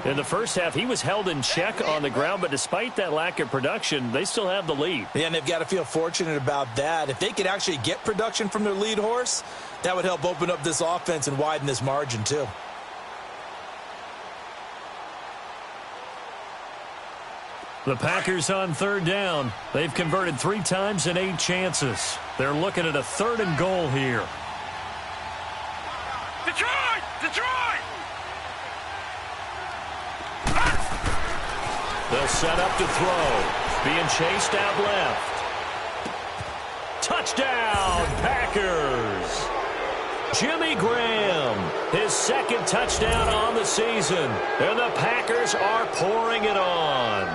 In the first half, he was held in check on the ground, but despite that lack of production, they still have the lead. Yeah, and they've got to feel fortunate about that. If they could actually get production from their lead horse, that would help open up this offense and widen this margin too. The Packers on 3rd down. They've converted 3 times in 8 chances. They're looking at a 3rd and goal here. Detroit! Detroit! They'll set up to throw. Being chased out left. Touchdown, Packers! Jimmy Graham, his 2nd touchdown on the season. And the Packers are pouring it on.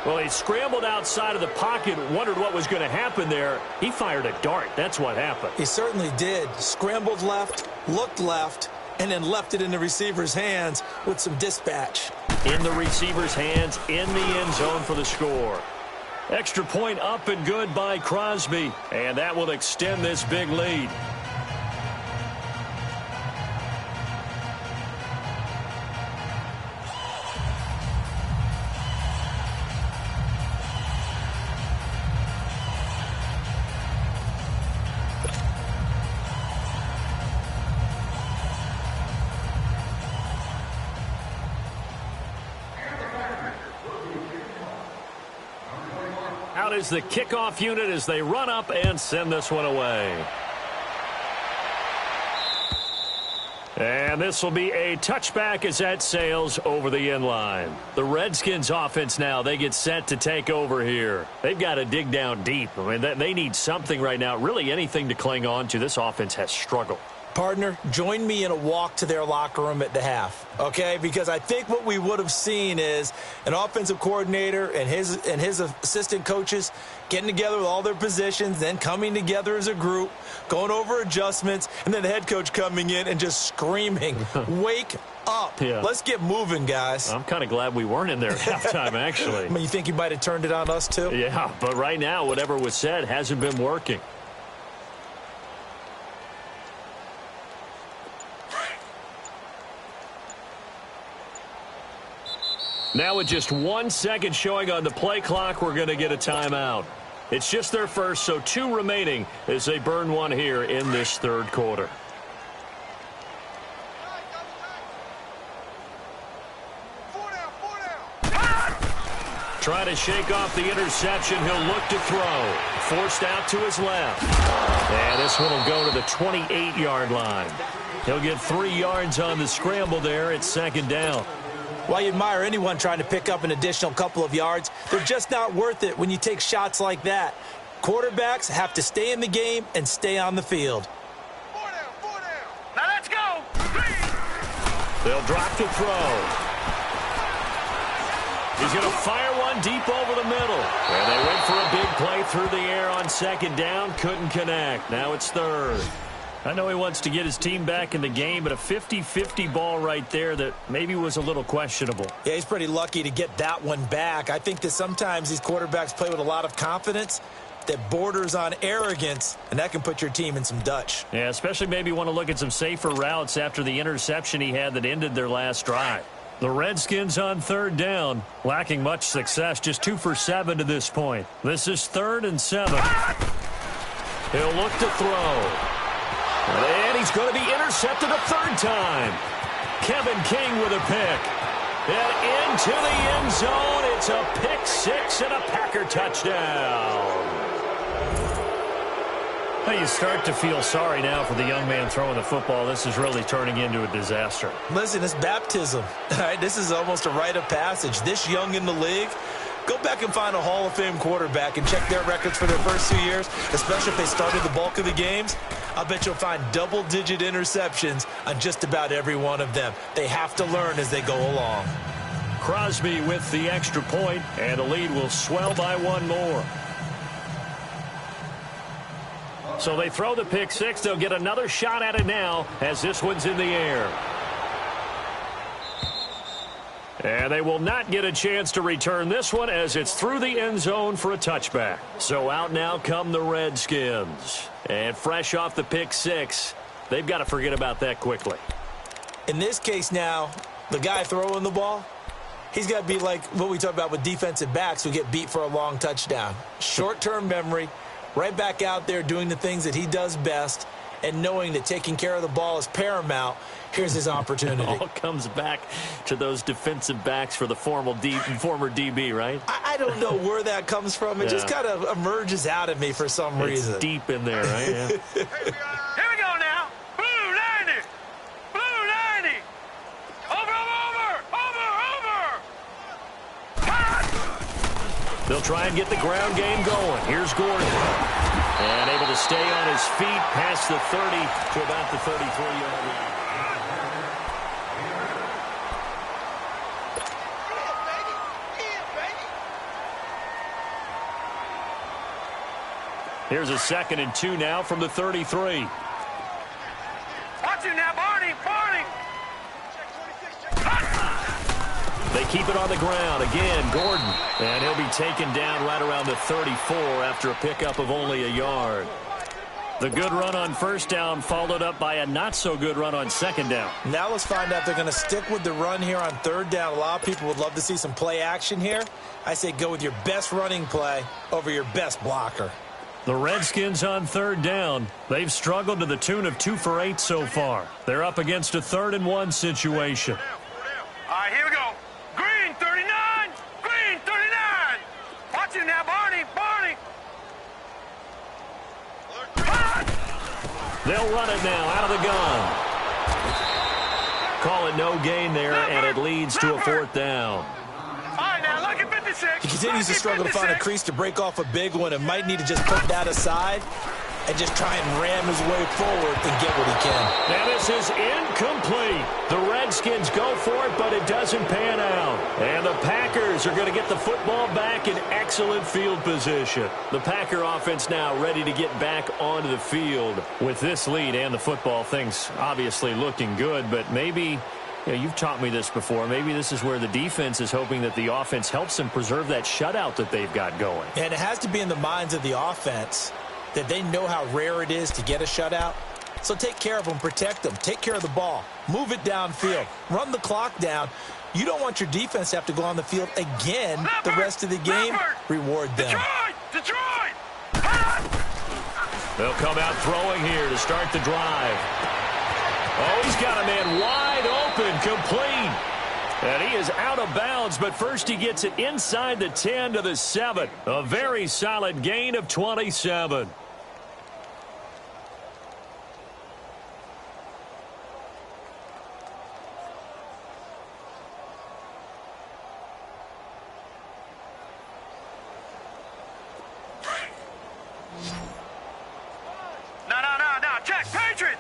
Well, he scrambled outside of the pocket, wondered what was going to happen there. He fired a dart. That's what happened. He certainly did. Scrambled left, looked left, and then left it in the receiver's hands with some dispatch. In the receiver's hands, in the end zone for the score. Extra point up and good by Crosby, and that will extend this big lead. Out is the kickoff unit as they run up and send this one away. And this will be a touchback as that sails over the end line. The Redskins offense now, they get set to take over here. They've got to dig down deep. I mean, they need something right now, really anything to cling on to. This offense has struggled. Partner, join me in a walk to their locker room at the half, okay? Because I think what we would have seen is an offensive coordinator and his assistant coaches getting together with all their positions, then coming together as a group, going over adjustments, and then the head coach coming in and just screaming, wake up. Yeah. Let's get moving, guys. I'm kind of glad we weren't in there at halftime, actually. I mean, you think you might have turned it on us, too? Yeah, but right now, whatever was said hasn't been working. Now with just 1 second showing on the play clock, we're going to get a timeout. It's just their first, so 2 remaining as they burn one here in this 3rd quarter. Trying to shake off the interception. He'll look to throw. Forced out to his left. And this one will go to the 28-yard line. He'll get 3 yards on the scramble there at 2nd down. While you admire anyone trying to pick up an additional couple of yards, they're just not worth it when you take shots like that. Quarterbacks have to stay in the game and stay on the field. 4 down. Now let's go. They'll drop to throw. He's going to fire one deep over the middle. And they went for a big play through the air on 2nd down. Couldn't connect. Now it's 3rd. I know he wants to get his team back in the game, but a 50-50 ball right there that maybe was a little questionable. Yeah, he's pretty lucky to get that one back. I think that sometimes these quarterbacks play with a lot of confidence that borders on arrogance, and that can put your team in some Dutch. Yeah, especially maybe want to look at some safer routes after the interception he had that ended their last drive. The Redskins on 3rd down, lacking much success, just 2 for 7 to this point. This is 3rd and 7. He'll look to throw. And he's going to be intercepted a 3rd time. Kevin King with a pick. And into the end zone. It's a pick 6 and a Packer touchdown. Well, you start to feel sorry now for the young man throwing the football. This is really turning into a disaster. Listen, it's baptism. All right, this is almost a rite of passage. This young in the league, go back and find a Hall of Fame quarterback and check their records for their first 2 years, especially if they started the bulk of the games. I'll bet you'll find double-digit interceptions on just about every one of them. They have to learn as they go along. Crosby with the extra point, and the lead will swell by one more. So they throw the pick six. They'll get another shot at it now as this one's in the air. And they will not get a chance to return this one as it's through the end zone for a touchback. So out now come the Redskins. And fresh off the pick six, they've got to forget about that quickly. In this case now, the guy throwing the ball, he's got to be like what we talk about with defensive backs who get beat for a long touchdown. Short-term memory, right back out there doing the things that he does best, and knowing that taking care of the ball is paramount. Here's his opportunity. It all comes back to those defensive backs for the former DB, right? I don't know where that comes from. It just kind of emerges out of me for some reason. It's deep in there, right? Yeah. Here we go now. Blue 90. Blue 90. Over. They'll try and get the ground game going. Here's Gordon. And able to stay on his feet past the 30 to about the 33-yard line. Here's a 2nd and 2 now from the 33. Watch it now, Barney. They keep it on the ground. Again, Gordon. And he'll be taken down right around the 34 after a pickup of only a yard. The good run on first down followed up by a not-so-good run on second down. Now let's find out if they're going to stick with the run here on third down. A lot of people would love to see some play action here. I say go with your best running play over your best blocker. The Redskins on third down. They've struggled to the tune of 2 for 8 so far. They're up against a 3rd and 1 situation. All right, here we go. Green 39. Green 39. Watch it now, Barney. They'll run it now out of the gun. Call it no gain there, and it leads to a 4th down. All right, now, look at 56. He continues to struggle to find a crease to break off a big one and might need to just put that aside and just try and ram his way forward and get what he can. Now this is incomplete. The Redskins go for it, but it doesn't pan out. And the Packers are going to get the football back in excellent field position. The Packer offense now ready to get back onto the field. With this lead and the football, things obviously looking good, but maybe... you've taught me this before. Maybe this is where the defense is hoping that the offense helps them preserve that shutout that they've got going. And it has to be in the minds of the offense that they know how rare it is to get a shutout. So take care of them, protect them, take care of the ball, move it downfield, run the clock down. You don't want your defense to have to go on the field again the rest of the game. Reward them. Detroit! They'll come out throwing here to start the drive. Oh, he's got a man wide open, complete. And he is out of bounds, but first he gets it inside the 10 to the 7. A very solid gain of 27. No. Check. Patriot.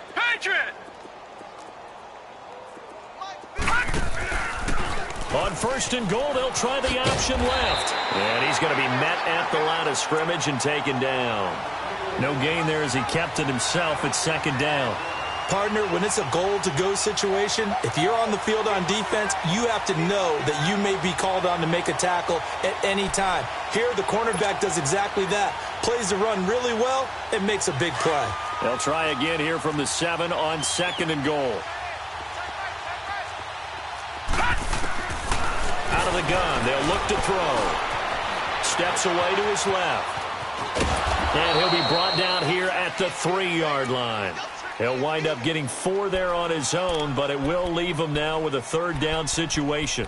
On 1st and goal, they'll try the option left. And he's going to be met at the line of scrimmage and taken down. No gain there as he kept it himself at 2nd down. Partner, when it's a goal-to-go situation, if you're on the field on defense, you have to know that you may be called on to make a tackle at any time. Here, the cornerback does exactly that. Plays the run really well and makes a big play. They'll try again here from the 7 on 2nd and goal. Out of the gun, they'll look to throw. Steps away to his left. And he'll be brought down here at the 3-yard line. He'll wind up getting 4 there on his own, but it will leave him now with a 3rd down situation.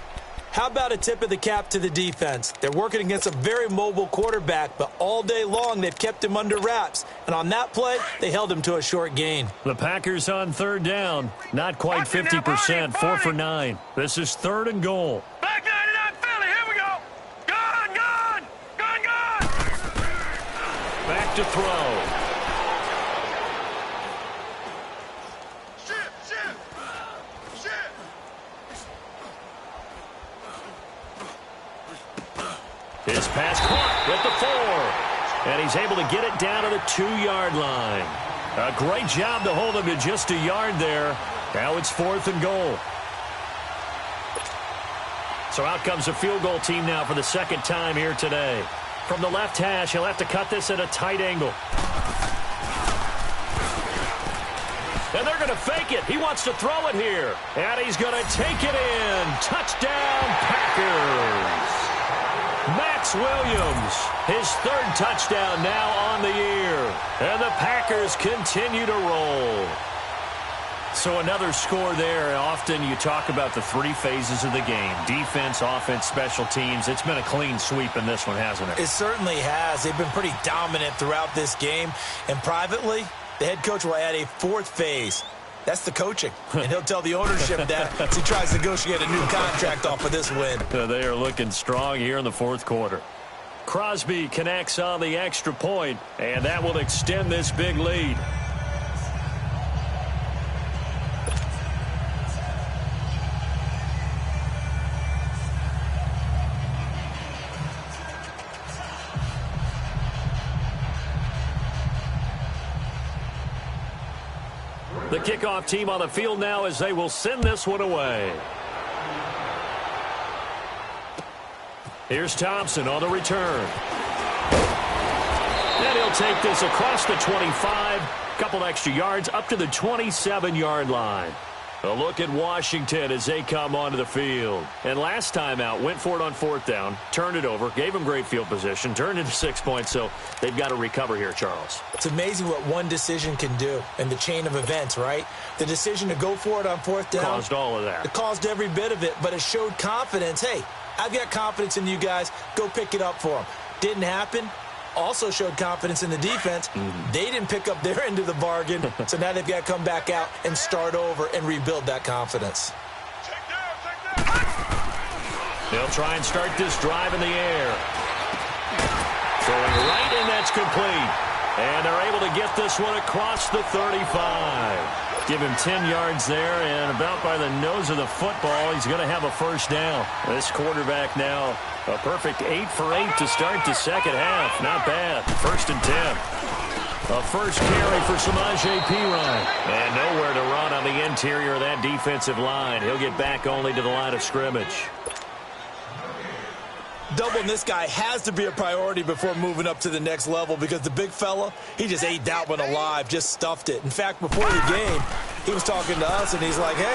How about a tip of the cap to the defense? They're working against a very mobile quarterback, but all day long they've kept him under wraps. And on that play, they held him to a short gain. The Packers on 3rd down. Not quite 50%, 4 for 9. This is 3rd and goal. Back 99 Philly, here we go. Gun. Back to throw. His pass caught at the 4. And he's able to get it down to the 2-yard line. A great job to hold him to just a yard there. Now it's 4th and goal. So out comes the field goal team now for the second time here today. From the left hash, he'll have to cut this at a tight angle. And they're going to fake it. He wants to throw it here. And he's going to take it in. Touchdown, Packers. Max Williams, his 3rd touchdown now on the year. And the Packers continue to roll. So another score there. Often you talk about the 3 phases of the game. Defense, offense, special teams. It's been a clean sweep in this one, hasn't it? It certainly has. They've been pretty dominant throughout this game. And privately, the head coach will add a 4th phase. That's the coaching. And he'll tell the ownership that as he tries to negotiate a new contract off of this win. They are looking strong here in the 4th quarter. Crosby connects on the extra point, and that will extend this big lead. The kickoff team on the field now as they will send this one away. Here's Thompson on the return. And he'll take this across the 25. Couple extra yards up to the 27-yard line. A look at Washington as they come onto the field. And last time out, went for it on 4th down, turned it over, gave them great field position, turned into 6 points, so they've got to recover here, Charles. It's amazing what one decision can do in the chain of events, right? The decision to go for it on 4th down. Caused all of that. It caused every bit of it, but it showed confidence. Hey, I've got confidence in you guys. Go pick it up for them. Didn't happen. Also showed confidence in the defense. They didn't pick up their end of the bargain, so now they've got to come back out and start over and rebuild that confidence. They'll try and start this drive in the air. Throwing right, and that's complete. And they're able to get this one across the 35. Give him 10 yards there, and about by the nose of the football, he's going to have a 1st down. This quarterback now, a perfect 8 for 8 to start the second half. Not bad. 1st and 10. A first carry for Samaje Perine. And nowhere to run on the interior of that defensive line. He'll get back only to the line of scrimmage. Doubling this guy has to be a priority before moving up to the next level because the big fella, he just ate that one alive, just stuffed it. In fact, before the game, he was talking to us, and he's like, hey,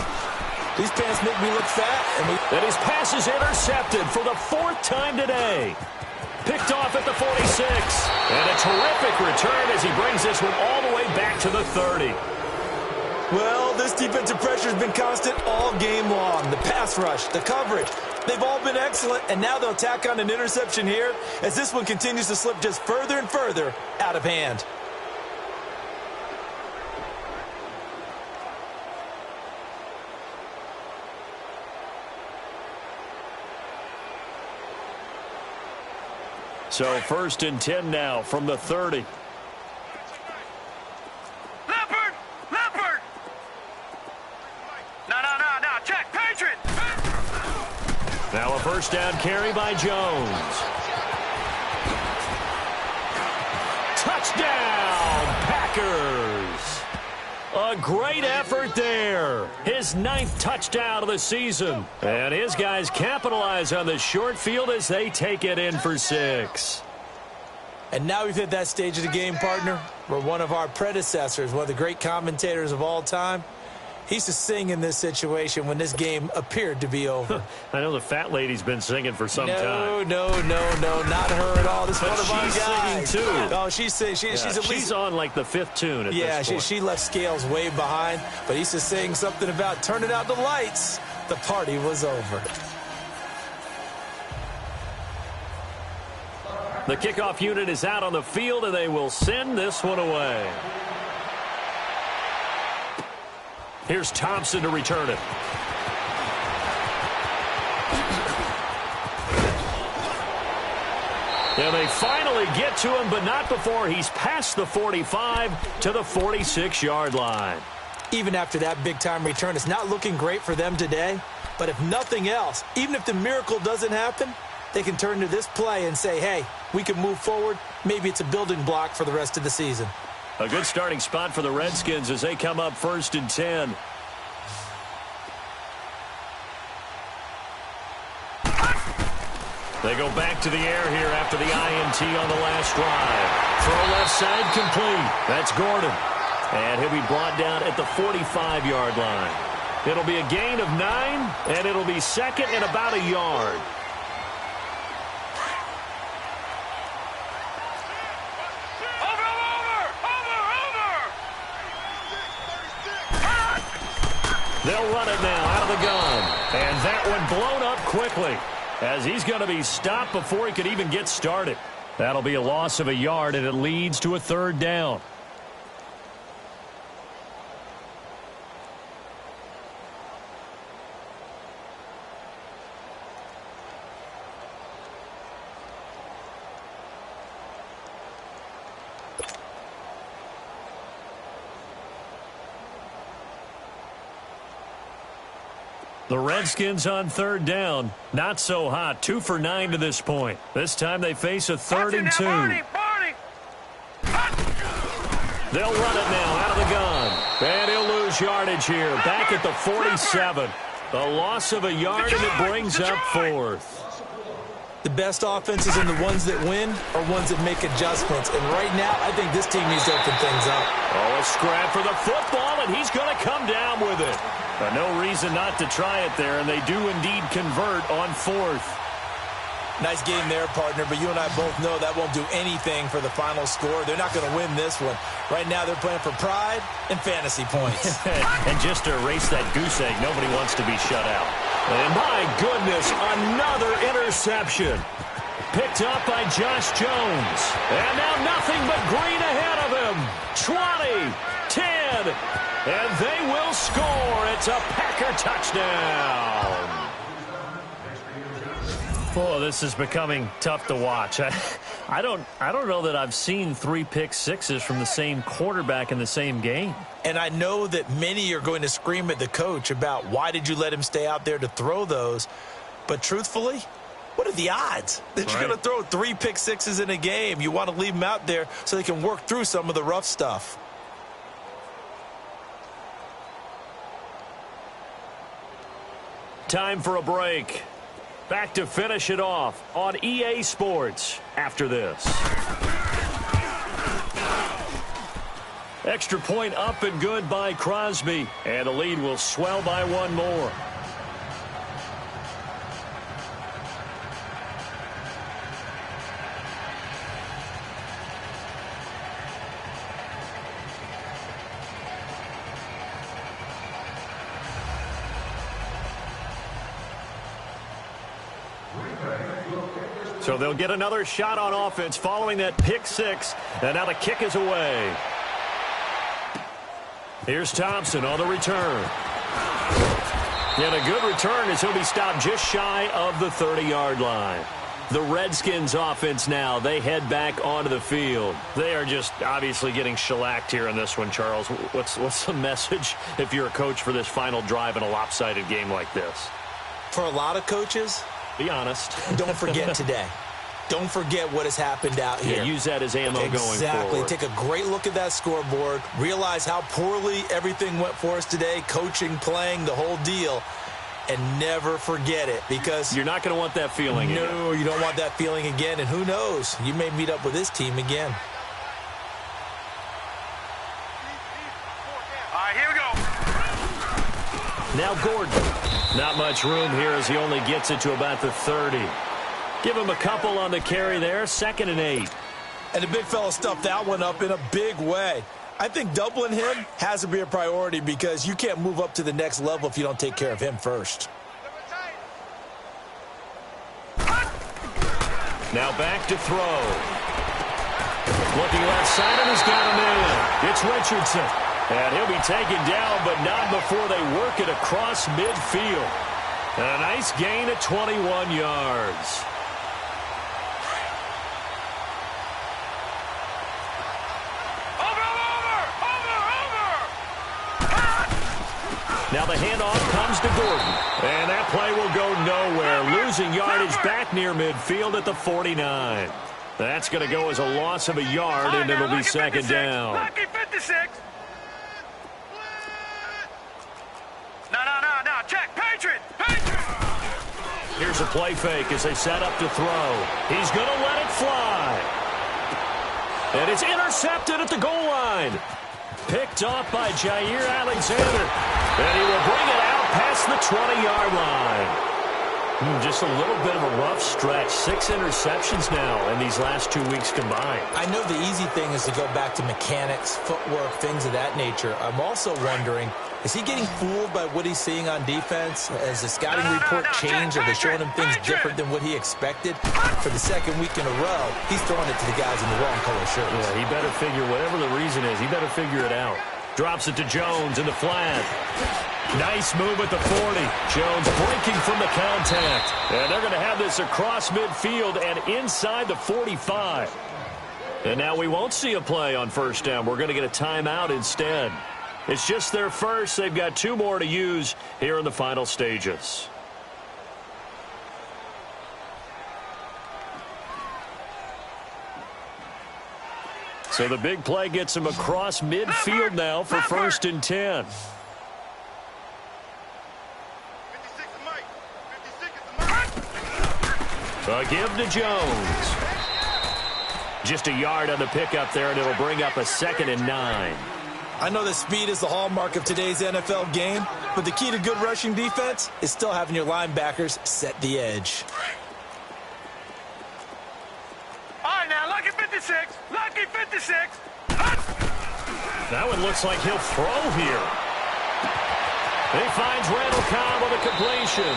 these pants make me look fat. And his pass is intercepted for the 4th time today. Picked off at the 46. And a terrific return as he brings this one all the way back to the 30. Well, this defensive pressure has been constant all game long. The pass rush, the coverage, they've all been excellent, and now they'll tack on an interception here as this one continues to slip just further and further out of hand. So 1st and 10 now from the 30. Leopard! No, check, Patriot! Now a 1st down carry by Jones. Touchdown, Packers! A great effort there. His 9th touchdown of the season. And his guys capitalize on the short field as they take it in for 6. And now we've hit that stage of the game, partner, where one of our predecessors, one of the great commentators of all time, he used to sing in this situation when this game appeared to be over. I know the fat lady's been singing for some time. No, not her at all. This is one of our guys. Singing too. Oh, she's singing. She's at least, she's on like the 5th tune at this point. she left Scales way behind, but he used to sing something about turning out the lights. The party was over. The kickoff unit is out on the field, and they will send this one away. Here's Thompson to return it. And they finally get to him, but not before he's past the 45 to the 46-yard line. Even after that big-time return, it's not looking great for them today. But if nothing else, even if the miracle doesn't happen, they can turn to this play and say, hey, we can move forward. Maybe it's a building block for the rest of the season. A good starting spot for the Redskins as they come up 1st and 10. They go back to the air here after the INT on the last drive. Throw left side complete. That's Gordon. And he'll be brought down at the 45-yard line. It'll be a gain of 9, and it'll be second and about a yard. They'll run it now out of the gun. And that one blown up quickly, as he's going to be stopped before he could even get started. That'll be a loss of a yard, and it leads to a 3rd down. The Redskins on 3rd down. Not so hot. 2 for 9 to this point. This time they face a 3rd and 2. They'll run it now out of the gun. And he'll lose yardage here. Back at the 47. A loss of a yard, and it brings up 4th. The best offenses and the ones that win are ones that make adjustments. And right now, I think this team needs to open things up. Oh, a scrap for the football, and he's going to come down with it. But no reason not to try it there, and they do indeed convert on 4th. Nice game there, partner, but you and I both know that won't do anything for the final score. They're not going to win this one. Right now, they're playing for pride and fantasy points. And just to erase that goose egg, nobody wants to be shut out. And my goodness, another interception. Picked up by Josh Jones. And now nothing but green ahead of him. 20, 10, and they will score. It's a Packer touchdown. Oh, this is becoming tough to watch. I don't know that I've seen 3 pick-sixes from the same quarterback in the same game. And I know that many are going to scream at the coach about why did you let him stay out there to throw those. But truthfully, what are the odds that you're going to throw 3 pick-sixes in a game? You want to leave them out there so they can work through some of the rough stuff. Time for a break. Back to finish it off on EA Sports after this. Extra point up and good by Crosby. And the lead will swell by 1 more. So they'll get another shot on offense following that pick-6. And now the kick is away. Here's Thompson on the return. And a good return as he'll be stopped just shy of the 30-yard line. The Redskins offense now, they head back onto the field. They are just obviously getting shellacked here in this one, Charles. What's the message if you're a coach for this final drive in a lopsided game like this? For a lot of coaches, be honest. Don't forget today. Don't forget what has happened out here. Yeah, use that as ammo going forward. Exactly. Take a great look at that scoreboard. Realize how poorly everything went for us today. Coaching, playing, the whole deal. And never forget it, because you're not going to want that feeling again. No, you don't want that feeling again. And who knows? You may meet up with this team again. All right, here we go. Now Gordon. Not much room here as he only gets it to about the 30. Give him a couple on the carry there. 2nd and 8. And the big fella stuffed that one up in a big way. I think doubling him has to be a priority, because you can't move up to the next level if you don't take care of him first. Now back to throw. Looking left side, and he's got a man. It's Richardson. And he'll be taken down, but not before they work it across midfield. And a nice gain at 21 yards. Now the handoff comes to Gordon. And that play will go nowhere. losing yardage back near midfield at the 49. That's going to go as a loss of a yard, and it'll be second down. Lucky 56. No. Check. Patriot. Here's a play fake as they set up to throw. He's going to let it fly. And it's intercepted at the goal line. Picked off by Jair Alexander. And he will bring it out past the 20-yard line. Just a little bit of a rough stretch. 6 interceptions now in these last 2 weeks combined. I know the easy thing is to go back to mechanics, footwork, things of that nature. I'm also wondering, is he getting fooled by what he's seeing on defense? Has the scouting report changed? Are they showing him things different than what he expected? For the second week in a row, he's throwing it to the guys in the wrong color shirts. Yeah, he better figure, whatever the reason is, he better figure it out. Drops it to Jones in the flat. Nice move at the 40. Jones breaking from the contact. And they're going to have this across midfield and inside the 45. And now we won't see a play on first down. We're going to get a timeout instead. It's just their first. They've got 2 more to use here in the final stages. So the big play gets him across midfield now for 1st and 10. A give to Jones. Just a yard on the pickup there, and it'll bring up a 2nd and 9. I know that speed is the hallmark of today's NFL game, but the key to good rushing defense is still having your linebackers set the edge. All right, now, lucky 56. Lucky 56. That one looks like he'll throw here. He finds Randall Cobb with a completion.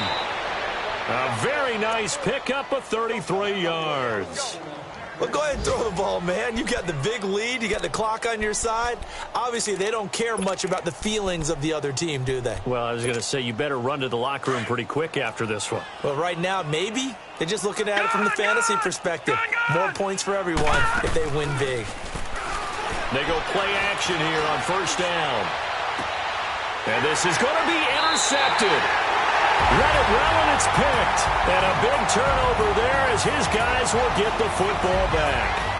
A very nice pickup of 33 yards. Well, go ahead and throw the ball, man. You got the big lead. You got the clock on your side. Obviously, they don't care much about the feelings of the other team, do they? Well, I was going to say, you better run to the locker room pretty quick after this one. Well, right now, maybe. They're just looking at it from the fantasy perspective. More points for everyone if they win big. They go play action here on first down. And this is going to be intercepted. Let it roll, and it's picked. And a big turnover there as his guys will get the football back.